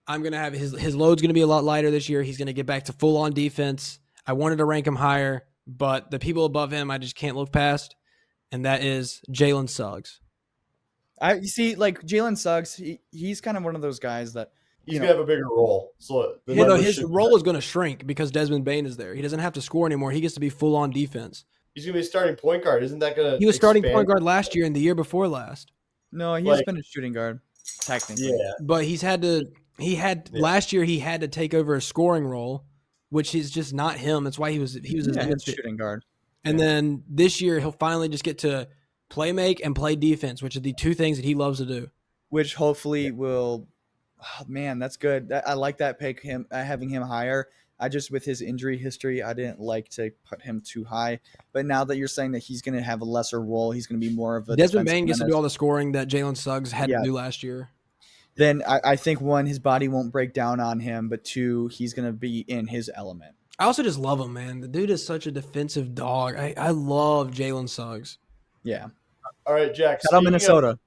Speaker 3: I'm going to have his load's going to be a lot lighter this year. He's going to get back to full-on defense. I wanted to rank him higher, but the people above him I just can't look past, and that is Jalen Suggs.
Speaker 1: You see, like Jalen Suggs, he's kind of one of those guys that
Speaker 2: he's going to have a bigger role. So
Speaker 3: His role is going to shrink because Desmond Bane is there. He doesn't have to score anymore. He gets to be full-on defense.
Speaker 2: he's going to be a starting point guard. Isn't that going to?
Speaker 3: He was starting point guard last year and the year before last.
Speaker 1: no, he's
Speaker 2: Like-
Speaker 1: been a shooting guard technically.
Speaker 2: Yeah,
Speaker 3: But last year he had to take over a scoring role, which is just not him. That's why he was
Speaker 1: Yeah,
Speaker 3: a
Speaker 1: he's a shooting guard.
Speaker 3: And then this year he'll finally just get to play make and play defense, which are the two things that he loves to do.
Speaker 1: Which hopefully will. Oh, man, that's good. I like that pick. Having him higher. I just with his injury history, I didn't like to put him too high. But now that you're saying that he's going to have a lesser role, he's going to be more of a
Speaker 3: Desmond
Speaker 1: defensive
Speaker 3: Bane gets to
Speaker 1: menace,
Speaker 3: do all the scoring that Jalen Suggs had
Speaker 1: Yeah.
Speaker 3: to do last year.
Speaker 1: then I think one, his body won't break down on him, but two, he's going to be in his element.
Speaker 3: I also just love him, man. The dude is such a defensive dog. I love Jalen Suggs.
Speaker 1: Yeah.
Speaker 2: all right, Jack.
Speaker 1: Shout out Minnesota.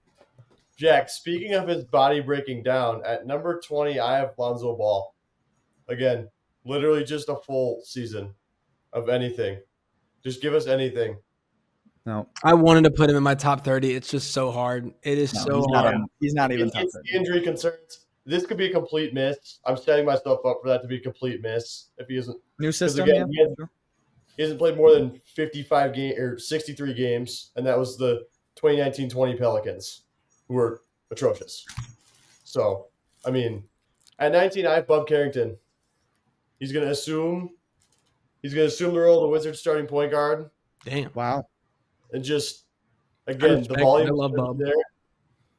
Speaker 2: Jack, speaking of his body breaking down, at number 20, I have Lonzo Ball. Again, literally just a full season of anything. Just give us anything.
Speaker 1: No,
Speaker 3: I wanted to put him in my top 30. It's just so hard. It is so
Speaker 1: he's
Speaker 3: hard.
Speaker 1: he's not even
Speaker 2: It's
Speaker 1: top
Speaker 2: the
Speaker 1: 30.
Speaker 2: injury concerns. This could be a complete miss. I'm setting myself up for that to be a complete miss if he isn't.
Speaker 1: New system,
Speaker 2: again,
Speaker 1: yeah.
Speaker 2: He hasn't played more than 55 game or 63 games, and that was the 2019-20 Pelicans. who are atrocious. So, I mean, at 19, I have Bub Carrington. He's going to assume the role of the Wizards starting point guard,
Speaker 3: Damn.
Speaker 1: Wow.
Speaker 2: and just
Speaker 3: I
Speaker 2: again, the
Speaker 3: respect it.
Speaker 2: volume
Speaker 3: I love
Speaker 2: is gonna
Speaker 3: Bub.
Speaker 2: be there.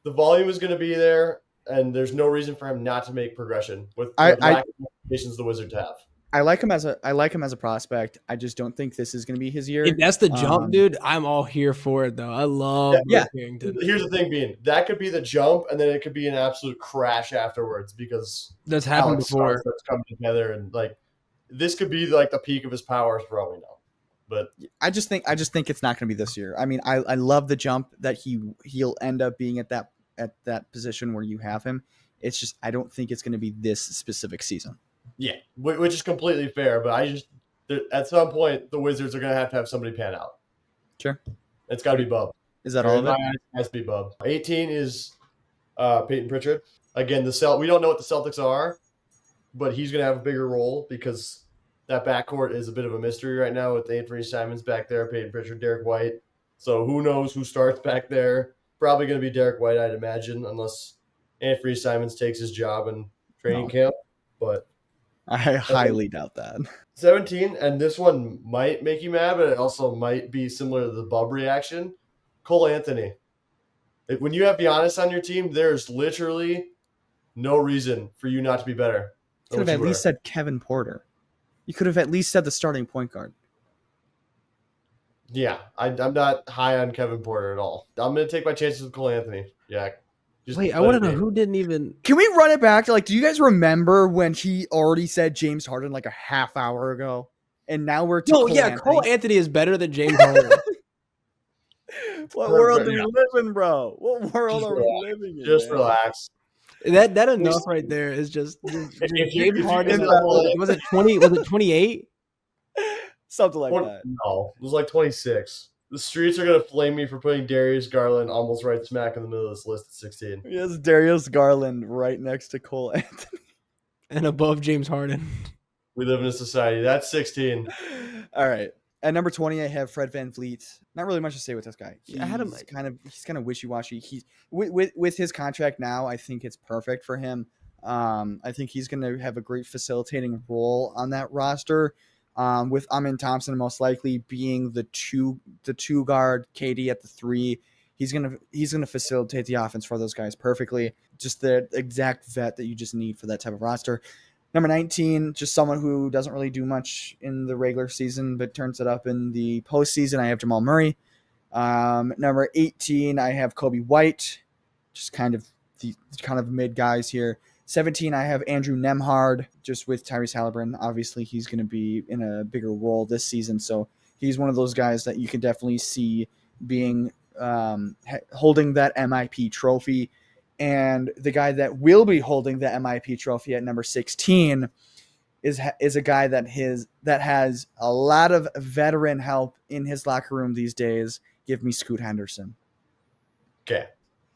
Speaker 2: The volume is going to be there, and there's no reason for him not to make progression with
Speaker 1: I-
Speaker 2: lack of expectations the Wizards have.
Speaker 1: I like him as a prospect. I just don't think this is going to be his year.
Speaker 3: If that's the jump,
Speaker 1: Um,
Speaker 3: dude, I'm all here for it though. I love
Speaker 1: Yeah.
Speaker 3: Bub Carrington.
Speaker 2: Here's the thing, being that could be the jump, and then it could be an absolute crash afterwards because
Speaker 3: That's happened
Speaker 2: Alex
Speaker 3: before.
Speaker 2: starts coming together, and like this could be like the peak of his powers for all we know. But
Speaker 1: I just think it's not going to be this year. I mean, I love the jump that he'll end up being at that position where you have him. It's just I don't think it's going to be this specific season.
Speaker 2: yeah, which is completely fair. But at some point the Wizards are going to have somebody pan out.
Speaker 1: Sure.
Speaker 2: It's got to be Bub.
Speaker 1: Is that all of it?
Speaker 2: It has to be Bub. 18 is Peyton Pritchard. Again, we don't know what the Celtics are, but he's going to have a bigger role because that backcourt is a bit of a mystery right now with Anthony Simons back there, Peyton Pritchard, Derek White. So who knows who starts back there? Probably going to be Derek White, I'd imagine, unless Anthony Simons takes his job in training camp. But
Speaker 1: I highly doubt that.
Speaker 2: 17, and this one might make you mad, but it also might be similar to the Bub reaction. Cole Anthony. When you have Giannis on your team, there's literally no reason for you not to be better.
Speaker 1: You could have at least said Kevin Porter. You could have at least said the starting point guard.
Speaker 2: Yeah, I'm not high on Kevin Porter at all. I'm going to take my chances with Cole Anthony. Yeah.
Speaker 3: Wait, I want to know who didn't even.
Speaker 1: Can we run it back to do you guys remember when he already said James Harden like a half hour ago? And now we're to Cole Anthony.
Speaker 3: Cole Anthony is better than James Harden.
Speaker 1: What world do we live in, bro? What world are we living in?
Speaker 2: Just relax.
Speaker 3: That enough right there is just James Harden. Was it 20? Was it 28?
Speaker 1: Something like that.
Speaker 2: No, it was like 26. The streets are going to flame me for putting Darius Garland almost right smack in the middle of this list at 16.
Speaker 1: Yes, Darius Garland right next to Cole Anthony.
Speaker 3: And above James Harden.
Speaker 2: We live in a society. That's 16.
Speaker 1: All right. At number 20, I have Fred VanVleet. Not really much to say with this guy.
Speaker 3: I had him
Speaker 1: he's kind of wishy-washy. He's with his contract now, I think it's perfect for him. I think he's going to have a great facilitating role on that roster. With Amin Thompson most likely being the two guard, KD at the 3. He's gonna facilitate the offense for those guys perfectly. Just the exact vet that you just need for that type of roster. Number 19, just someone who doesn't really do much in the regular season, but turns it up in the postseason. I have Jamal Murray. Number 18, I have Kobe White. Just kind of mid guys here. 17, I have Andrew Nembhard, just with Tyrese Halliburton. Obviously, he's going to be in a bigger role this season, so he's one of those guys that you can definitely see being holding that MIP trophy. And the guy that will be holding the MIP trophy at number 16 is a guy that has a lot of veteran help in his locker room these days. Give me Scoot Henderson.
Speaker 2: Okay.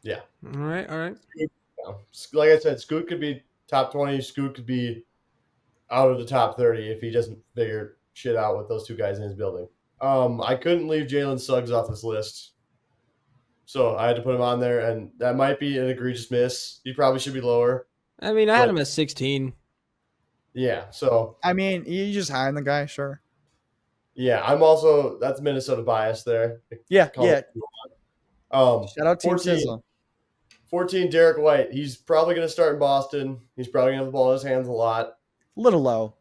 Speaker 2: Yeah.
Speaker 3: All right.
Speaker 2: Like I said, Scoot could be top 20. Scoot could be out of the top 30 if he doesn't figure shit out with those two guys in his building. I couldn't leave Jalen Suggs off this list, so I had to put him on there, and that might be an egregious miss. He probably should be lower.
Speaker 3: I mean, I had him at 16.
Speaker 2: Yeah, so.
Speaker 1: I mean, you just hiring the guy, sure.
Speaker 2: Yeah, I'm also, that's Minnesota bias there.
Speaker 1: Yeah.
Speaker 2: Shout
Speaker 1: out Team
Speaker 2: 14,
Speaker 1: Sizzle.
Speaker 2: 14, Derek White. He's probably going to start in Boston. He's probably going to have the ball in his hands a lot.
Speaker 1: Little low.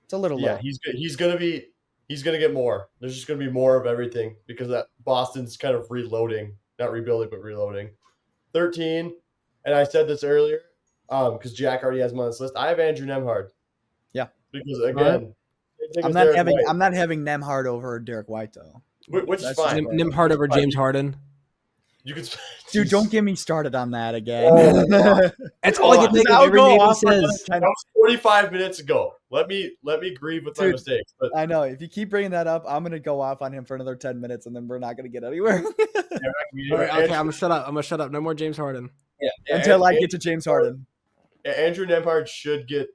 Speaker 1: It's a little low.
Speaker 2: Yeah, he's going to get more. There's just going to be more of everything because that Boston's kind of reloading, not rebuilding, but reloading. 13, and I said this earlier because Jack already has him on this list. I have Andrew Nembhard.
Speaker 1: Yeah.
Speaker 2: Because, again,
Speaker 1: I'm not having Nembhard over Derek White, though.
Speaker 2: Which is fine.
Speaker 3: Nembhard over James Harden.
Speaker 2: You could,
Speaker 1: dude, don't get me started on that again.
Speaker 3: That's all I can think of every name he says.
Speaker 2: That was 45 minutes ago. Let me grieve with my mistakes. But
Speaker 1: I know if you keep bringing that up, I'm gonna go off on him for another 10 minutes, and then we're not gonna get anywhere.
Speaker 3: Okay, I'm gonna shut up. No more James Harden.
Speaker 2: Yeah,
Speaker 1: until I get to James Harden.
Speaker 2: Andrew Nembhard should get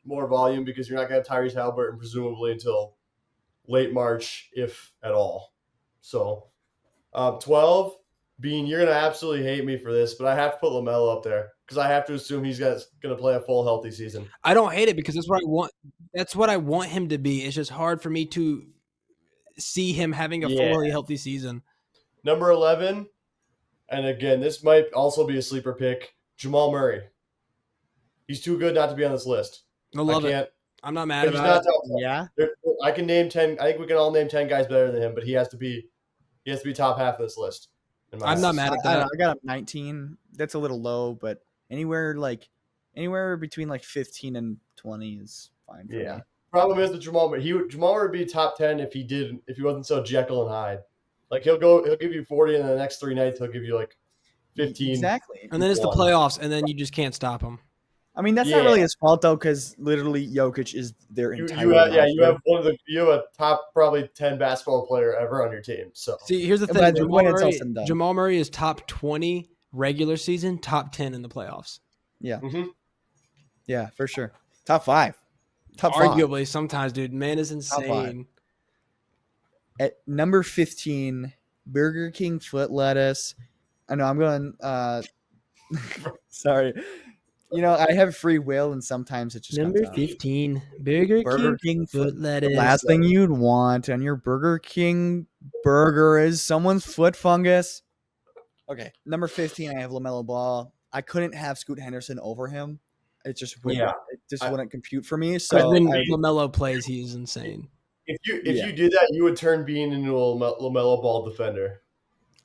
Speaker 2: more volume because you're not gonna have Tyrese Halliburton presumably until late March, if at all. So, 12. Bean, you're gonna absolutely hate me for this, but I have to put LaMelo up there because I have to assume he's gonna play a full healthy season.
Speaker 3: I don't hate it because that's what I want. That's what I want him to be. It's just hard for me to see him having a fully healthy season.
Speaker 2: Number 11, and again, this might also be a sleeper pick. Jamal Murray. He's too good not to be on this list.
Speaker 3: I love
Speaker 2: can't.
Speaker 3: it. I'm not mad
Speaker 2: He's
Speaker 3: about
Speaker 2: not
Speaker 3: it.
Speaker 2: top 10.
Speaker 1: Yeah.
Speaker 2: I can name 10. I think we can all name 10 guys better than him, but he has to be top half of this list.
Speaker 3: I'm not mad at that.
Speaker 1: I got him 19. That's a little low, but anywhere between like 15 and 20 is fine for me.
Speaker 2: Problem is with Jamal would be top 10 if he wasn't so Jekyll and Hyde. Like he'll give you 40, and the next 3 nights he'll give you like 15.
Speaker 1: Exactly.
Speaker 3: And then it's the playoffs, and then you just can't stop him.
Speaker 1: I mean, that's not really his fault though, because literally Jokic is their entire.
Speaker 2: You have a top probably 10 basketball player ever on your team. So
Speaker 3: see, here's the thing: Jamal Murray is top 20 regular season, top 10 in the playoffs.
Speaker 1: Yeah,
Speaker 2: yeah,
Speaker 1: for sure. Top 5.
Speaker 3: Arguably, sometimes, dude, man is insane.
Speaker 1: At number 15, Burger King foot lettuce. I know I'm going. Sorry. I have free will, and sometimes it just
Speaker 3: number
Speaker 1: comes
Speaker 3: 15, Burger King foot lettuce.
Speaker 1: The last thing you'd want on your Burger King burger is someone's foot fungus. Okay, number 15, I have LaMelo Ball. I couldn't have Scoot Henderson over him. It just wouldn't compute for me. So
Speaker 3: when LaMelo plays, he's insane.
Speaker 2: If you did that, you would turn Bean into a LaMelo Ball defender.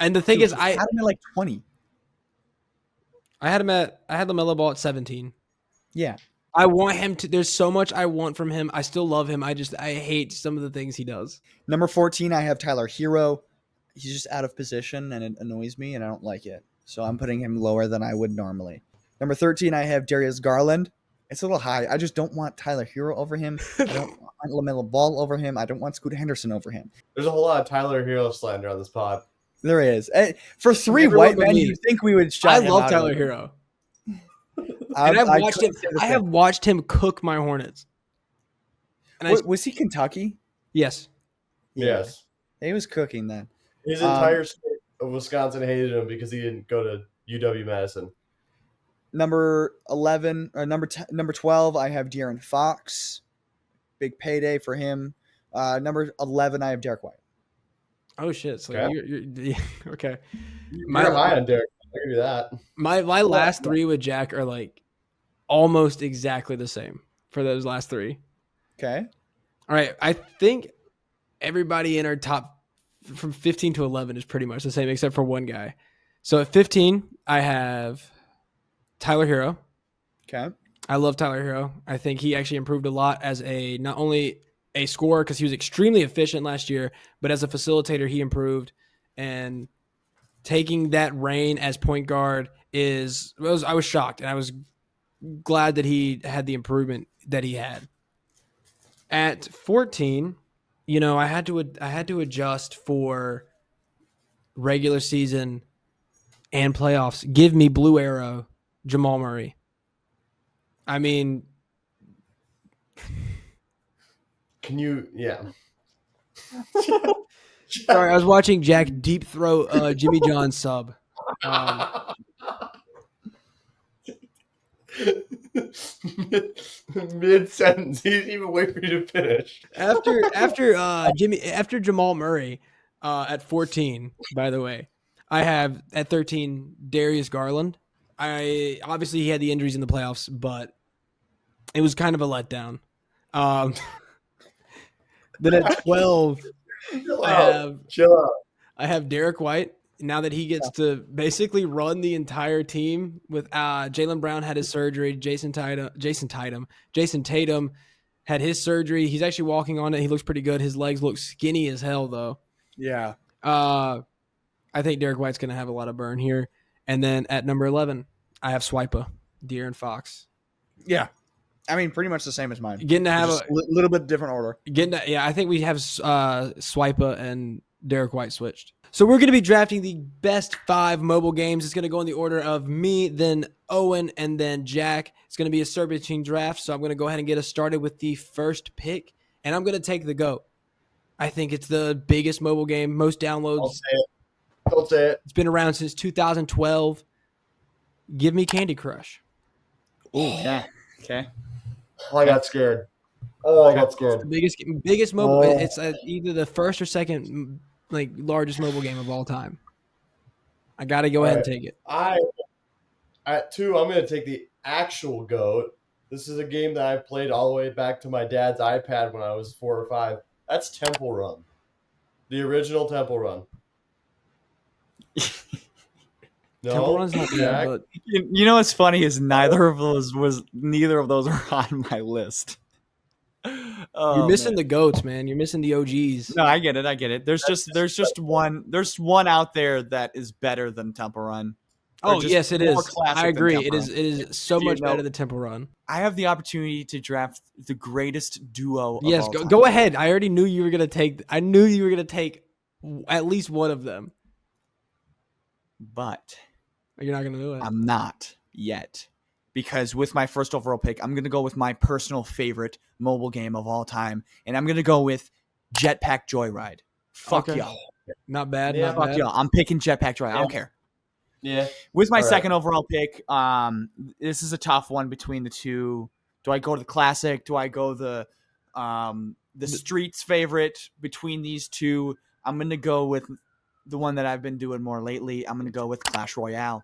Speaker 3: And the thing is, I
Speaker 1: had him at like 20.
Speaker 3: I had LaMelo Ball at 17.
Speaker 1: Yeah.
Speaker 3: I want him to. There's so much I want from him. I still love him. I hate some of the things he does.
Speaker 1: Number 14, I have Tyler Hero. He's just out of position, and it annoys me, and I don't like it. So I'm putting him lower than I would normally. Number 13, I have Darius Garland. It's a little high. I just don't want Tyler Hero over him. I don't want LaMelo Ball over him. I don't want Scoot Henderson over him.
Speaker 2: There's a whole lot of Tyler Hero slander on this pod.
Speaker 1: There is. For 3 white men, you think we would shout him out?
Speaker 3: I love Tyler Hero. And I have watched him cook my Hornets.
Speaker 1: And was he Kentucky?
Speaker 3: Yes.
Speaker 2: Yes.
Speaker 1: He was cooking then.
Speaker 2: His entire state of Wisconsin hated him because he didn't go to UW-Madison.
Speaker 1: Number 11 or number 12, I have De'Aaron Fox. Big payday for him. Number 11, I have Derek White.
Speaker 3: Oh shit! So you're okay.
Speaker 2: You're high on Derek. I'll give you that.
Speaker 3: My last 3 with Jack are like almost exactly the same for those last 3.
Speaker 1: Okay.
Speaker 3: All right. I think everybody in our top from 15 to 11 is pretty much the same except for one guy. So at 15, I have Tyler Hero.
Speaker 1: Okay.
Speaker 3: I love Tyler Hero. I think he actually improved a lot as not only a scorer because he was extremely efficient last year, but as a facilitator, he improved. And taking that reign as point guard I was shocked, and I was glad that he had the improvement that he had. At 14, I had to adjust for regular season and playoffs. Give me Blue Arrow, Jamal Murray. I mean,
Speaker 2: can you? Yeah.
Speaker 3: Sorry, I was watching Jack deep throat Jimmy John sub.
Speaker 2: Mid sentence, he didn't even wait for you to finish.
Speaker 3: After Jamal Murray, at 14, by the way, I have at 13 Darius Garland. Obviously he had the injuries in the playoffs, but it was kind of a letdown. Then at 12, I have Derek White. Now that he gets to basically run the entire team with Jaylen Brown had his surgery. Jason Tatum had his surgery. He's actually walking on it. He looks pretty good. His legs look skinny as hell, though.
Speaker 1: Yeah.
Speaker 3: I think Derek White's going to have a lot of burn here. And then at number 11, I have Swipa, De'Aaron Fox.
Speaker 1: Yeah. I mean, pretty much the same as mine.
Speaker 3: Getting to have a
Speaker 1: little bit different order.
Speaker 3: I think we have Swipa and Derek White switched. So we're going to be drafting the best 5 mobile games. It's going to go in the order of me, then Owen, and then Jack. It's going to be a serpentine draft, so I'm going to go ahead and get us started with the first pick, and I'm going to take the GOAT. I think it's the biggest mobile game, most downloads.
Speaker 2: I'll say it. Don't say it.
Speaker 3: It's been around since 2012. Give me Candy Crush.
Speaker 1: Oh, yeah. Okay.
Speaker 2: Oh, I got scared. Oh, I got scared.
Speaker 3: The biggest mobile. It's either the first or second, like largest mobile game of all time. I got to go ahead and take it.
Speaker 2: At 2, I'm going to take the actual GOAT. This is a game that I played all the way back to my dad's iPad when I was 4 or 5. That's Temple Run. The original Temple Run. No?
Speaker 3: Temple Run's not
Speaker 2: Jack?
Speaker 3: bad, but
Speaker 1: You know what's funny is neither of those are on my list. Oh,
Speaker 3: you're missing
Speaker 1: man.
Speaker 3: the goats, man. You're missing the OGs.
Speaker 1: No, I get it. There's just one out there that is better than Temple Run. Or
Speaker 3: Oh
Speaker 1: just
Speaker 3: yes, it
Speaker 1: more
Speaker 3: is.
Speaker 1: classic
Speaker 3: I
Speaker 1: than
Speaker 3: agree.
Speaker 1: Temple
Speaker 3: It is.
Speaker 1: Run.
Speaker 3: It is so
Speaker 1: If you
Speaker 3: much
Speaker 1: know-
Speaker 3: better than Temple Run.
Speaker 1: I have the opportunity to draft the greatest duo.
Speaker 3: Yes,
Speaker 1: of all time.
Speaker 3: go ahead. I already knew you were gonna take. I knew you were gonna take at least one of them.
Speaker 1: But
Speaker 3: You're not gonna do it.
Speaker 1: I'm not yet, because with my first overall pick, I'm gonna go with my personal favorite mobile game of all time, and I'm gonna go with Jetpack Joyride. Fuck
Speaker 3: Okay.
Speaker 1: y'all.
Speaker 3: Not bad.
Speaker 2: Yeah,
Speaker 3: not
Speaker 1: Fuck
Speaker 3: bad.
Speaker 1: y'all. I'm picking Jetpack Joyride. I don't care.
Speaker 2: Yeah.
Speaker 1: With my
Speaker 2: All right.
Speaker 1: second overall pick, this is a tough one between the two. Do I go to the classic? Do I go the streets favorite between these two? I'm gonna go with the one that I've been doing more lately. I'm gonna go with Clash Royale.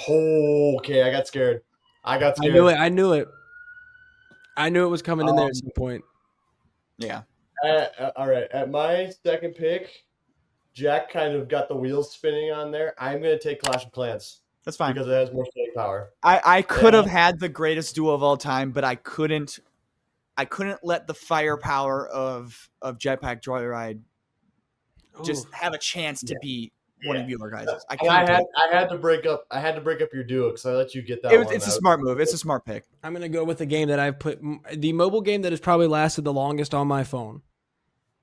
Speaker 2: Oh, okay, I got scared. I
Speaker 3: I knew it. I knew it. I knew it was coming in there at some point.
Speaker 1: Yeah.
Speaker 2: All right. At my second pick, Jack kind of got the wheels spinning on there. I'm going to take Clash of Clans
Speaker 1: That's fine.
Speaker 2: because it has more staying power.
Speaker 1: I could have had the greatest duo of all time, but I couldn't let the firepower of Jetpack Joyride just have a chance to be one of your guys.
Speaker 2: I had to break up your duo because I let you get that one.
Speaker 1: It's a smart move. It's a smart pick.
Speaker 3: I'm gonna go with the game that I've put the mobile game that has probably lasted the longest on my phone,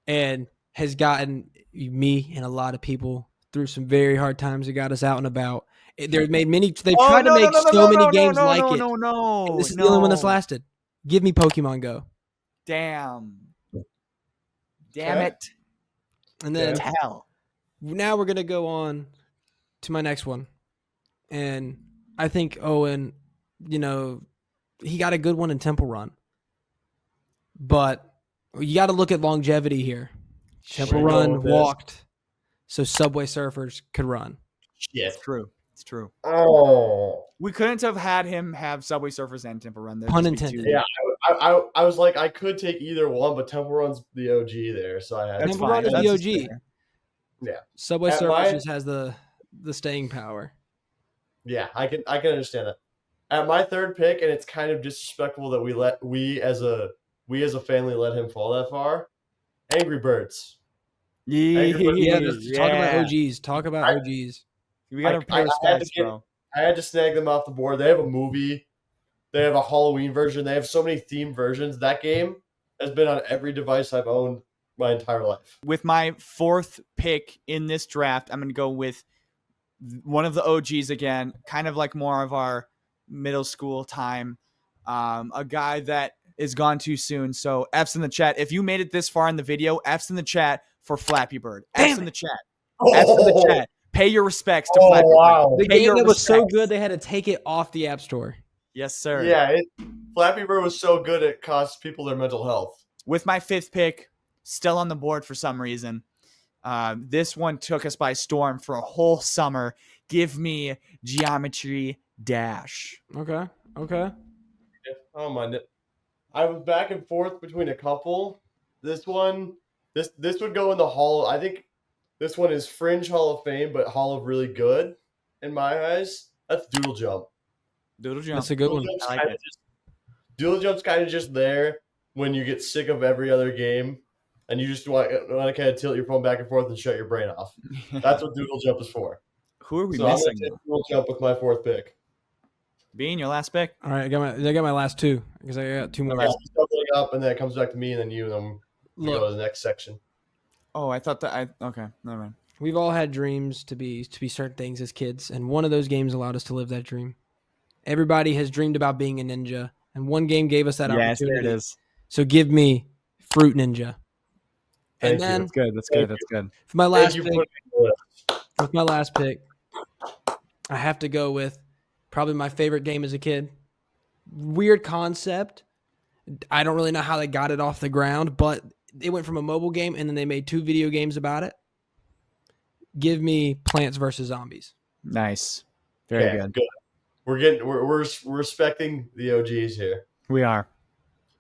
Speaker 3: and has gotten me and a lot of people through some very hard times. It got us out and about. They've made many. They've tried to make so many games like it.
Speaker 1: No,
Speaker 3: This is the only one that's lasted. Give me Pokemon Go.
Speaker 1: Damn
Speaker 2: Okay.
Speaker 1: it.
Speaker 3: And then
Speaker 1: Hell.
Speaker 3: now we're gonna go on to my next one, and I think Owen, he got a good one in Temple Run, but you got to look at longevity here. Temple
Speaker 2: Sure.
Speaker 3: Run walked, so Subway Surfers could run.
Speaker 2: Shit.
Speaker 1: It's true.
Speaker 2: Oh.
Speaker 1: We couldn't have had him have Subway Surfers and Temple Run. There'd
Speaker 3: Pun
Speaker 1: just be
Speaker 3: intended.
Speaker 1: two.
Speaker 2: Yeah, I was like, I could take either one, but Temple Run's the OG there, so I had
Speaker 1: That's
Speaker 3: Temple
Speaker 1: fine.
Speaker 3: Run is
Speaker 1: That's
Speaker 3: the
Speaker 1: just
Speaker 3: OG.
Speaker 1: fair.
Speaker 2: Yeah.
Speaker 3: Subway
Speaker 2: At
Speaker 3: Surfers
Speaker 2: my-
Speaker 3: just has the staying power.
Speaker 2: Yeah, I can understand that. At my third pick, and it's kind of disrespectful that we as a family let him fall that far. Angry Birds.
Speaker 1: Yeah,
Speaker 3: Talk about OGs. Talk about
Speaker 2: I-
Speaker 3: OGs.
Speaker 1: We gotta
Speaker 2: I
Speaker 1: pay
Speaker 2: had to
Speaker 1: respects,
Speaker 2: get-
Speaker 1: bro.
Speaker 2: I had to snag them off the board. They have a movie. They have a Halloween version. They have so many themed versions. That game has been on every device I've owned my entire life.
Speaker 1: With my fourth pick in this draft, I'm gonna go with one of the OGs again, kind of like more of our middle school time. A guy that is gone too soon. So F's in the chat. If you made it this far in the video, F's in the chat for Flappy Bird. F's in the chat. F's in the chat. Pay your respects to Flappy
Speaker 2: wow.
Speaker 3: The
Speaker 1: Pay
Speaker 3: game
Speaker 1: your
Speaker 3: that was so
Speaker 1: respects.
Speaker 3: good they had to take it off the App Store.
Speaker 1: Bird. Yes, sir.
Speaker 2: Yeah, Flappy Bird was so good it cost people their mental health.
Speaker 1: With my fifth pick, still on the board for some reason. This one took us by storm for a whole summer. Give me Geometry Dash.
Speaker 3: Okay.
Speaker 2: Oh my! I was back and forth between a couple. This one, this would go in the Hall. I think this one is Fringe Hall of Fame, but Hall of Really Good in my eyes. That's Doodle Jump.
Speaker 1: Doodle Jump.
Speaker 3: That's a good one.
Speaker 2: Jump's
Speaker 1: I like
Speaker 2: kinda
Speaker 1: it.
Speaker 2: Doodle Jump's kind of just there when you get sick of every other game, and you just want to kind of tilt your phone back and forth and shut your brain off. That's what Doodle Jump is for.
Speaker 1: Who are we
Speaker 2: So I'm
Speaker 1: missing?
Speaker 2: gonna take Doodle Jump with my fourth pick.
Speaker 1: Bean, your last pick?
Speaker 3: All right, I got my last two because I got two more.
Speaker 2: Yeah, doubling up, and then it comes back to me, and then you, and then we go
Speaker 3: Look,
Speaker 2: to the next section.
Speaker 1: Oh, I thought that okay, never mind.
Speaker 3: we've all had dreams to be certain things as kids, and one of those games allowed us to live that dream. Everybody has dreamed about being a ninja, and one game gave us that
Speaker 1: Yes, there
Speaker 3: opportunity.
Speaker 1: it is.
Speaker 3: So give me Fruit Ninja.
Speaker 2: Thank
Speaker 3: And then
Speaker 1: That's good. That's
Speaker 2: Thank
Speaker 1: good. That's good.
Speaker 3: for my
Speaker 2: Thank
Speaker 3: last
Speaker 2: you
Speaker 3: pick,
Speaker 2: for putting it on the list.
Speaker 3: With my last pick, I have to go with probably my favorite game as a kid. Weird concept. I don't really know how they got it off the ground, but it went from a mobile game and then they made 2 video games about it. Give me Plants vs. Zombies.
Speaker 1: Nice. Very good.
Speaker 2: We're respecting the OGs here.
Speaker 1: We are.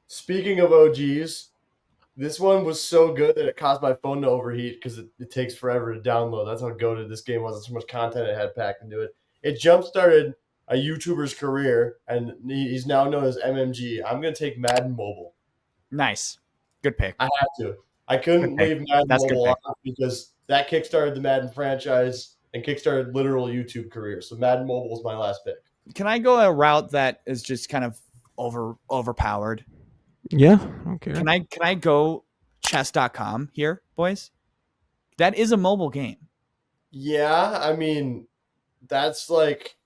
Speaker 2: Speaking of OGs, this one was so good that it caused my phone to overheat because it takes forever to download. That's how goated this game was. That's so much content it had packed into it. It jump-started a YouTuber's career, and he's now known as MMG. I'm going to take Madden Mobile.
Speaker 1: Nice. Good pick.
Speaker 2: I have to. I couldn't leave Madden Mobile off because that kickstarted the Madden franchise and kickstarted literal YouTube career. So Madden Mobile is my last pick.
Speaker 1: Can I go a route that is just kind of overpowered?
Speaker 3: Yeah. Okay.
Speaker 1: Can I go chess.com here, boys? That is a mobile game.
Speaker 2: Yeah, I mean, that's like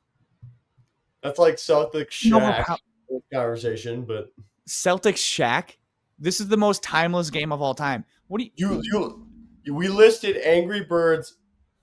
Speaker 2: Celtic Shack conversation, but
Speaker 1: Celtics Shack. This is the most timeless game of all time. What do
Speaker 2: you we listed Angry Birds,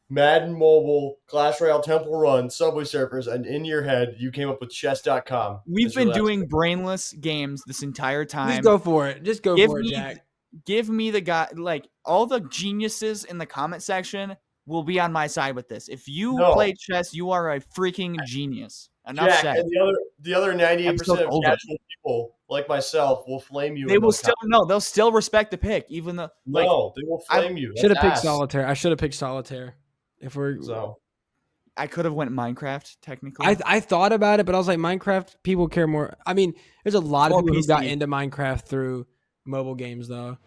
Speaker 2: Madden Mobile, Clash Royale, Temple Run, Subway Surfers, and in your head you came up with chess.com.
Speaker 1: We've been doing brainless games this entire time.
Speaker 3: Just go for it. Just go for it, Jack.
Speaker 1: Give me the guy, like all the geniuses in the comment section will be on my side with this. If you play chess, you are a freaking genius. Enough
Speaker 2: Jack,
Speaker 1: said.
Speaker 2: And the other 98% of casual people like myself will flame you.
Speaker 1: They will still they'll still respect the pick, even though
Speaker 2: they will flame you.
Speaker 3: Should have picked Solitaire. I should have picked Solitaire.
Speaker 1: I could have went Minecraft technically.
Speaker 3: I thought about it, but I was like, Minecraft, people care more. I mean, there's a lot of people who got into Minecraft through mobile games, though.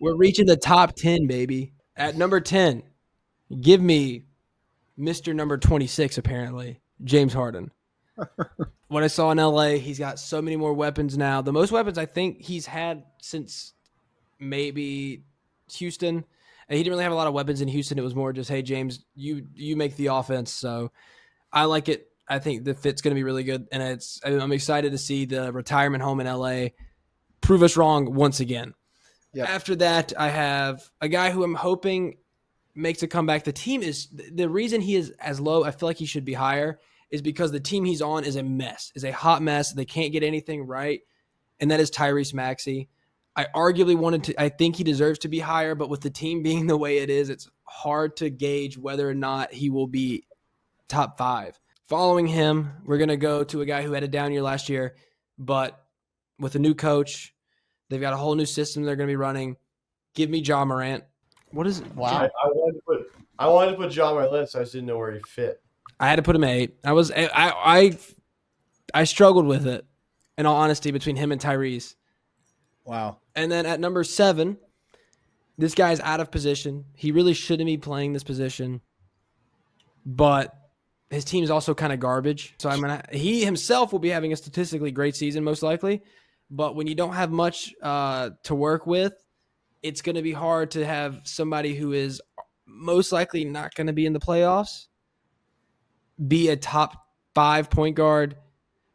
Speaker 3: We're reaching the top 10, baby. At number 10, give me Mr. number 26, apparently, James Harden. What I saw in LA, he's got so many more weapons now. The most weapons I think he's had since maybe Houston. And he didn't really have a lot of weapons in Houston. It was more just, hey, James, you make the offense. So I like it. I think the fit's going to be really good. And I'm excited to see the retirement home in LA prove us wrong once again. Yep. After that, I have a guy who I'm hoping makes a comeback. The team is the reason he is as low. I feel like he should be higher is because the team he's on is a mess, is a hot mess. They can't get anything right. And that is Tyrese Maxey. I think he deserves to be higher, but with the team being the way it is, it's hard to gauge whether or not he will be top 5. Following him, we're going to go to a guy who had a down year last year, but with a new coach, they've got a whole new system they're going to be running. Give me Ja Morant. What is it?
Speaker 2: Wow. I wanted to put Ja on my list. I just didn't know where he fit.
Speaker 3: I had to put him at 8. I struggled with it, in all honesty, between him and Tyrese.
Speaker 1: Wow.
Speaker 3: And then at number 7, this guy's out of position. He really shouldn't be playing this position, but his team's also kind of garbage. So he himself will be having a statistically great season, most likely. But when you don't have much to work with, it's going to be hard to have somebody who is most likely not going to be in the playoffs be a top 5 point guard.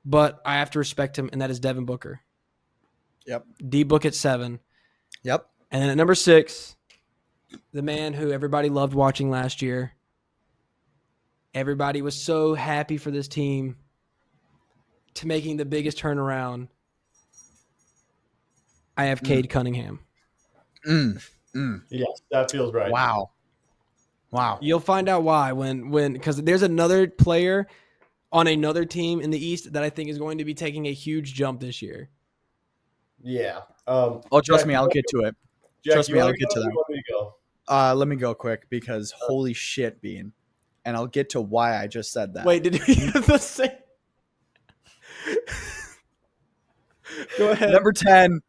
Speaker 3: But I have to respect him, and that is Devin Booker.
Speaker 1: Yep.
Speaker 3: D-Book at 7.
Speaker 1: Yep.
Speaker 3: And then at number 6, the man who everybody loved watching last year. Everybody was so happy for this team to making the biggest turnaround. I have Cade Cunningham.
Speaker 2: Yes, that feels right.
Speaker 1: Wow.
Speaker 3: You'll find out why because there's another player on another team in the East that I think is going to be taking a huge jump this year.
Speaker 2: Yeah.
Speaker 1: Trust me, I'll get to it. Trust me, I'll get to that.
Speaker 2: Let me go.
Speaker 1: Let me go quick because holy shit, Bean. And I'll get to why I just said that.
Speaker 3: Wait, did you get the same? Go ahead.
Speaker 1: Number 10,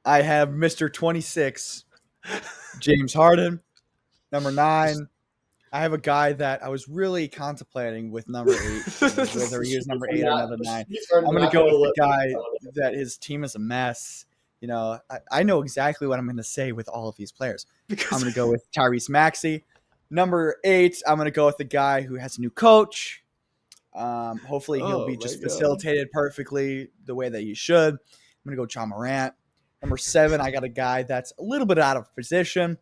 Speaker 1: I have Mr. 26, James Harden. Number 9, I have a guy that I was really contemplating with number 8, whether he was number 8 or number 9. I'm going to go with the guy that his team is a mess. You know, I know exactly what I'm going to say with all of these players. I'm going to go with Tyrese Maxey. Number 8, I'm going to go with the guy who has a new coach. Hopefully he'll be just facilitated perfectly the way that you should. I'm going to go Ja Morant. Number 7, I got a guy that's a little bit out of position.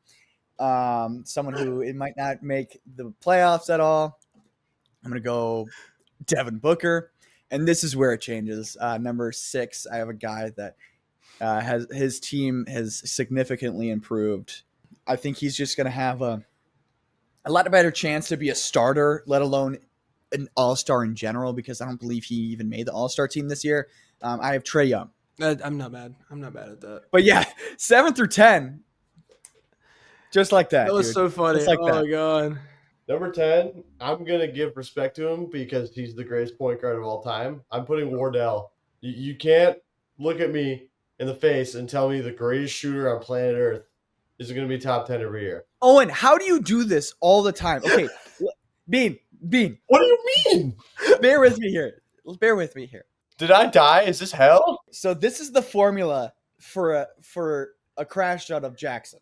Speaker 1: someone who it might not make the playoffs at all. I'm going to go Devin Booker. And this is where it changes. Number 6, I have a guy that has his team has significantly improved. I think he's just going to have a lot better chance to be a starter, let alone an all-star in general, because I don't believe he even made the all-star team this year. I have Trae Young.
Speaker 3: I'm not mad. I'm not mad at that.
Speaker 1: But yeah, 7 through 10. Just like that.
Speaker 3: That was
Speaker 1: dude.
Speaker 3: so funny.
Speaker 1: Just like
Speaker 3: oh,
Speaker 1: that.
Speaker 3: my God.
Speaker 2: Number 10, I'm going to give respect to him because he's the greatest point guard of all time. I'm putting Wardell. You can't look at me in the face and tell me the greatest shooter on planet Earth is going to be top 10 every year.
Speaker 1: Owen, how do you do this all the time? Okay, Bean.
Speaker 2: What do you mean?
Speaker 1: Bear with me here.
Speaker 2: Did I die? Is this hell?
Speaker 1: So this is the formula for a crash out of Jackson.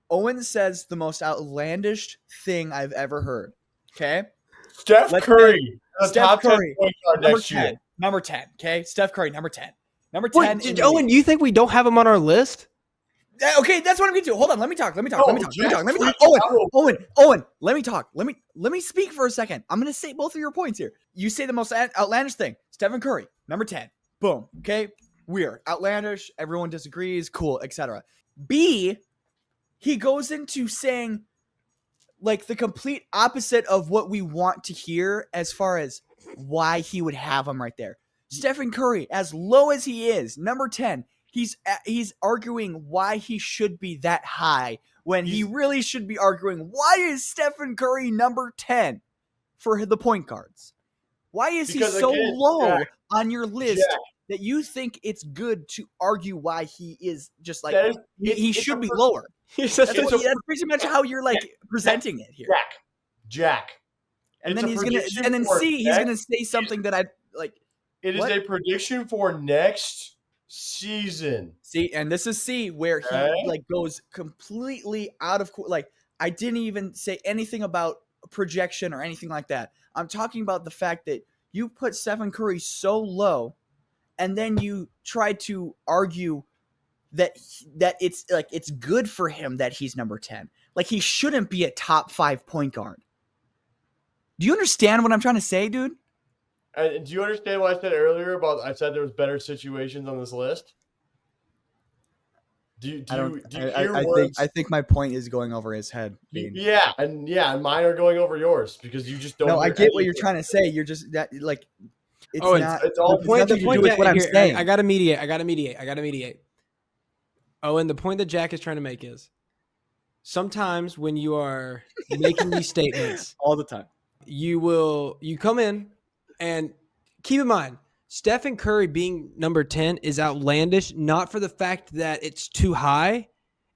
Speaker 1: Owen says the most outlandish thing I've ever heard. Okay?
Speaker 2: Steph
Speaker 1: Let's
Speaker 2: Curry.
Speaker 1: say
Speaker 2: The top
Speaker 1: Curry,
Speaker 2: 10 point guard
Speaker 1: number
Speaker 2: next
Speaker 1: 10.
Speaker 2: year.
Speaker 1: Number 10. Okay? Steph Curry, number 10. Number 10.
Speaker 3: Wait, Owen, you think we don't have him on our list?
Speaker 1: Okay, that's what I'm going to do. Hold on. Let me talk. Owen, let me talk. Let me speak for a second. I'm going to say both of your points here. You say the most outlandish thing. Stephen Curry, number 10. Boom. Okay? Weird. Outlandish. Everyone disagrees. Cool, etc. B, he goes into saying like the complete opposite of what we want to hear as far as why he would have him right there. Stephen Curry, as low as he is, number 10, he's arguing why he should be that high when he really should be arguing why is Stephen Curry number 10 for the point guards? Why is
Speaker 2: Because
Speaker 1: he so
Speaker 2: again,
Speaker 1: low
Speaker 2: Jack,
Speaker 1: on your list
Speaker 2: Jack.
Speaker 1: that you think it's good to argue why he is just like
Speaker 2: That is-
Speaker 1: he
Speaker 2: it's
Speaker 1: should
Speaker 2: a
Speaker 1: be
Speaker 2: per-
Speaker 1: lower?
Speaker 3: He's
Speaker 1: That's,
Speaker 3: just
Speaker 1: that's pretty much how you're like presenting it here.
Speaker 2: Jack.
Speaker 1: And
Speaker 2: It's
Speaker 1: then
Speaker 2: a
Speaker 1: he's gonna,
Speaker 2: prediction
Speaker 1: and then
Speaker 2: for
Speaker 1: C, he's
Speaker 2: next-
Speaker 1: gonna say something that I like.
Speaker 2: It is
Speaker 1: What?
Speaker 2: a prediction for next season.
Speaker 1: See, and this is C where he
Speaker 2: Okay.
Speaker 1: like goes completely out of like. I didn't even say anything about projection or anything like that. I'm talking about the fact that you put Stephen Curry so low, and then you try to argue that it's like it's good for him that he's number 10. Like he shouldn't be a top 5 point guard. Do you understand what I'm trying to say, dude?
Speaker 2: And do you understand what I said earlier about I said there was better situations on this list? Do you hear words?
Speaker 1: I think my point is going over his head. Bean.
Speaker 2: Yeah, and mine are going over yours because you just don't.
Speaker 1: No, I
Speaker 2: hear
Speaker 1: get what you're
Speaker 2: anything.
Speaker 1: trying to say. You're just that like it's
Speaker 3: Oh,
Speaker 1: not.
Speaker 2: it's all
Speaker 1: it's
Speaker 3: point
Speaker 1: nothing
Speaker 3: the
Speaker 1: to
Speaker 3: point
Speaker 1: do with
Speaker 3: that
Speaker 1: what I'm
Speaker 3: here,
Speaker 1: saying.
Speaker 3: I gotta mediate. Oh, and the point that Jack is trying to make is sometimes when you are making these statements,
Speaker 1: all the time.
Speaker 3: you come in and keep in mind Stephen Curry being number 10 is outlandish, not for the fact that it's too high,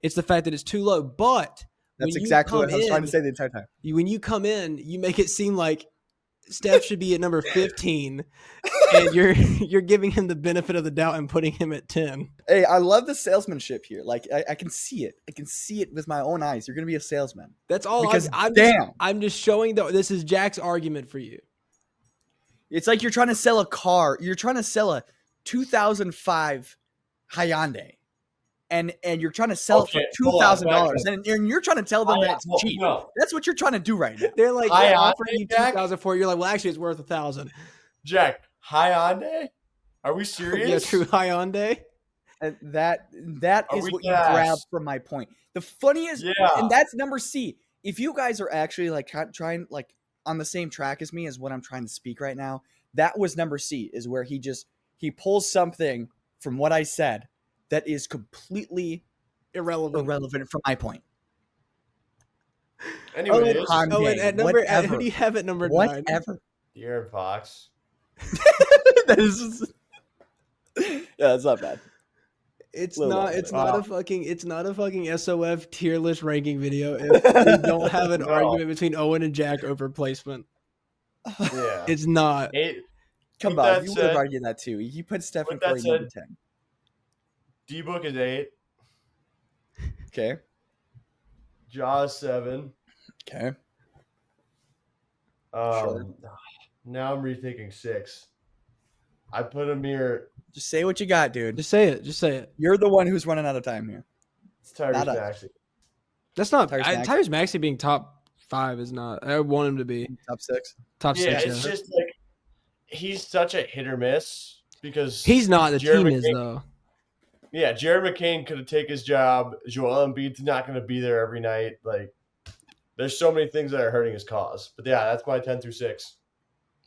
Speaker 3: it's the fact that it's too low. But
Speaker 1: That's exactly what I was trying to say the entire time.
Speaker 3: when you come in, you make it seem like Steph should be at number 15 and you're giving him the benefit of the doubt and putting him at 10.
Speaker 1: Hey, I love the salesmanship here. Like I can see it. I can see it with my own eyes. You're gonna be a salesman.
Speaker 3: That's all.
Speaker 1: Because
Speaker 3: I'm just showing that this is Jack's argument for you.
Speaker 1: It's like you're trying to sell a car. You're trying to sell a 2005 Hyundai, and you're trying to sell it for $2,000, and you're trying to tell them that it's cheap.
Speaker 2: No.
Speaker 1: That's what you're trying to do right now.
Speaker 3: They're like
Speaker 2: Hyundai,
Speaker 3: offering you
Speaker 2: Jack?
Speaker 3: 2004. You're like, well, actually, it's worth 1,000.
Speaker 2: Jack, Hyundai? Are we serious?
Speaker 3: Yeah, true Hyundai.
Speaker 1: And that
Speaker 2: Are
Speaker 1: is
Speaker 2: we
Speaker 1: what you
Speaker 2: gassed?
Speaker 1: grabbed from my point. The funniest,
Speaker 2: Yeah.
Speaker 1: and that's number C. If you guys are actually like trying like on the same track as me as what I'm trying to speak right now, that was number C, is where he pulls something from what I said that is completely irrelevant from my point.
Speaker 2: Anyways,
Speaker 3: Oh, and at number, who do you have at number 9?
Speaker 1: Whatever.
Speaker 2: De'Aaron Fox.
Speaker 1: That is just, yeah, that's not bad.
Speaker 3: It's
Speaker 1: Little
Speaker 3: not.
Speaker 1: bit.
Speaker 3: It's not a fucking. It's not a fucking SOF tier list ranking video. If we don't have an
Speaker 2: No.
Speaker 3: argument between Owen and Jack over placement,
Speaker 2: Yeah.
Speaker 3: it's not.
Speaker 1: Come
Speaker 2: With
Speaker 1: on,
Speaker 2: that
Speaker 1: you would have
Speaker 2: said-
Speaker 1: argued that too. You put Stephen
Speaker 2: with that
Speaker 1: Curry number
Speaker 2: said-
Speaker 1: 10.
Speaker 2: D-Book is 8.
Speaker 1: Okay.
Speaker 2: Jaws 7.
Speaker 1: Okay.
Speaker 2: Now I'm rethinking 6. I put him here.
Speaker 1: Just say what you got, dude.
Speaker 3: Just say it. Just say it.
Speaker 1: You're the one who's running out of time here.
Speaker 2: It's Tyrese
Speaker 1: Not us.
Speaker 2: Maxey.
Speaker 3: That's not
Speaker 1: Tyrese Maxey.
Speaker 3: Tyrese Maxey being top 5 is not. I want him to be
Speaker 1: Top 6.
Speaker 3: top
Speaker 2: Yeah,
Speaker 3: 6.
Speaker 2: it's just like he's such a hit or miss because
Speaker 3: He's not. The
Speaker 2: Jared
Speaker 3: team is
Speaker 2: McCain-
Speaker 3: though.
Speaker 2: Yeah, Jared McCain could take his job. Joel Embiid's not going to be there every night. Like, there's so many things that are hurting his cause. But yeah, that's my 10 through 6.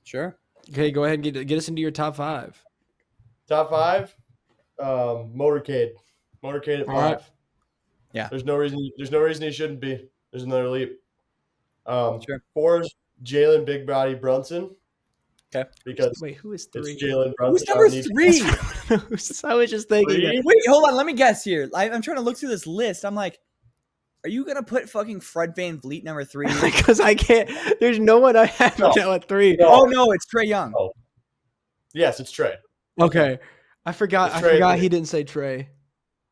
Speaker 1: Sure.
Speaker 3: Okay, go ahead and get us into your top 5.
Speaker 2: Top 5, Motorcade. Motorcade at 5.
Speaker 3: All right.
Speaker 1: Yeah.
Speaker 2: There's no reason he shouldn't be. There's another leap.
Speaker 1: Sure.
Speaker 2: 4 is Jalen Big Body Brunson.
Speaker 1: Okay.
Speaker 2: Because
Speaker 3: Wait, who is 3?
Speaker 2: it's Jalen Brunson.
Speaker 1: Who's number
Speaker 2: underneath.
Speaker 1: 3?
Speaker 3: I was just thinking.
Speaker 2: 3?
Speaker 1: Wait, hold on. Let me guess here. I'm trying to look through this list. I'm like, are you gonna put fucking Fred VanVleet number 3?
Speaker 3: Because I can't. There's no one I have
Speaker 2: No.
Speaker 3: now at 3.
Speaker 2: No.
Speaker 1: Oh no, it's Trae Young.
Speaker 2: Oh. Yes, it's Trey.
Speaker 3: Okay, I forgot.
Speaker 2: It's
Speaker 3: I
Speaker 2: Trey.
Speaker 3: forgot he didn't say Trey.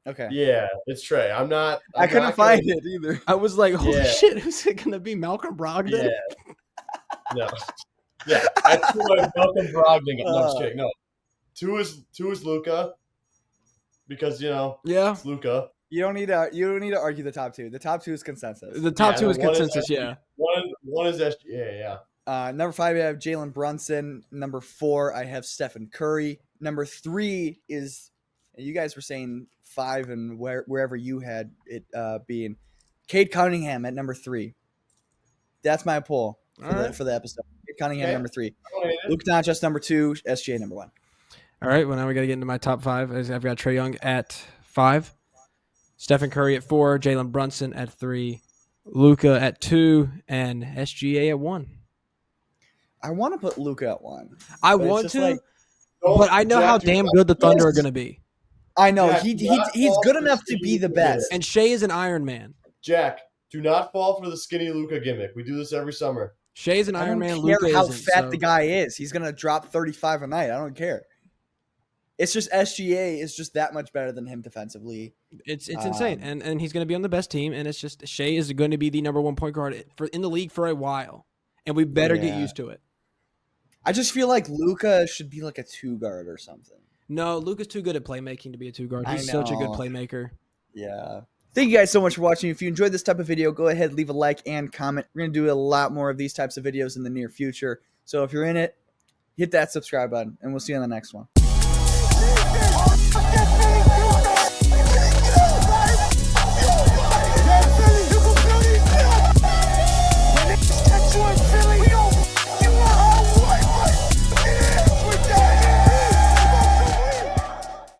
Speaker 1: Okay.
Speaker 2: Yeah, it's Trey. I'm not.
Speaker 1: I couldn't
Speaker 2: not
Speaker 1: find
Speaker 2: gonna-
Speaker 1: it either.
Speaker 3: I was like, holy
Speaker 2: Yeah.
Speaker 3: shit, who's it gonna be? Malcolm Brogdon?
Speaker 2: Yeah. No. Yeah, I threw my Malcolm Brogdon. No, I'm just kidding. No. 2 is Luca. Because
Speaker 3: Yeah.
Speaker 2: it's Luca.
Speaker 1: You don't need to argue the top 2. The top 2 is consensus.
Speaker 3: The top
Speaker 2: Yeah,
Speaker 3: 2 is
Speaker 2: one is
Speaker 3: consensus.
Speaker 2: SG.
Speaker 3: Yeah.
Speaker 2: One is SGA. Yeah.
Speaker 1: Number 5, I have Jalen Brunson. Number 4, I have Stephen Curry. Number 3 is, you guys were saying 5 and wherever you had it being, Cade Cunningham at number 3. That's my poll for the episode. Cade Cunningham
Speaker 2: Okay.
Speaker 1: number 3.
Speaker 2: I don't hate it.
Speaker 1: Luke Doncic number 2. SGA number 1.
Speaker 3: All right. Well, now we got to get into my top 5. I've got Trae Young at 5, Stephen Curry at 4, Jalen Brunson at 3, Luka at 2, and SGA at 1.
Speaker 1: I want to put Luka at 1.
Speaker 3: I
Speaker 1: But it's
Speaker 3: want
Speaker 1: just
Speaker 3: to,
Speaker 1: like-
Speaker 3: but I know
Speaker 2: Jack,
Speaker 3: how
Speaker 2: do
Speaker 3: damn
Speaker 2: not-
Speaker 3: good the Thunder are
Speaker 1: Yes.
Speaker 3: going to be.
Speaker 1: I know
Speaker 2: Jack,
Speaker 1: he's
Speaker 2: do not
Speaker 1: good
Speaker 2: fall
Speaker 1: enough
Speaker 2: for
Speaker 1: to
Speaker 2: the
Speaker 1: be the
Speaker 2: skinny
Speaker 1: best.
Speaker 3: And Shea is an Iron Man.
Speaker 2: Jack, do not fall for the skinny Luca gimmick. We do this every summer.
Speaker 3: Shea is an
Speaker 1: I
Speaker 3: Iron
Speaker 1: don't
Speaker 3: Man.
Speaker 1: care
Speaker 3: Luka
Speaker 1: how
Speaker 3: isn't.
Speaker 1: fat
Speaker 3: So
Speaker 1: the guy is. He's gonna drop 35 a night. I don't care. It's just SGA is just that much better than him defensively.
Speaker 3: it's insane, and he's going to be on the best team. And it's just Shea is going to be the number 1 point guard in the league for a while, and we better get
Speaker 1: Yeah.
Speaker 3: used to it.
Speaker 1: I just feel like Luka should be like a 2 guard or something.
Speaker 3: No, Luka's too good at playmaking to be a 2 guard.
Speaker 1: I
Speaker 3: He's such a good
Speaker 1: know.
Speaker 3: playmaker.
Speaker 1: Yeah. Thank you guys so much for watching. If you enjoyed this type of video, go ahead, leave a like and comment. We're going to do a lot more of these types of videos in the near future. So if you're in it, hit that subscribe button, and we'll see you on the next one.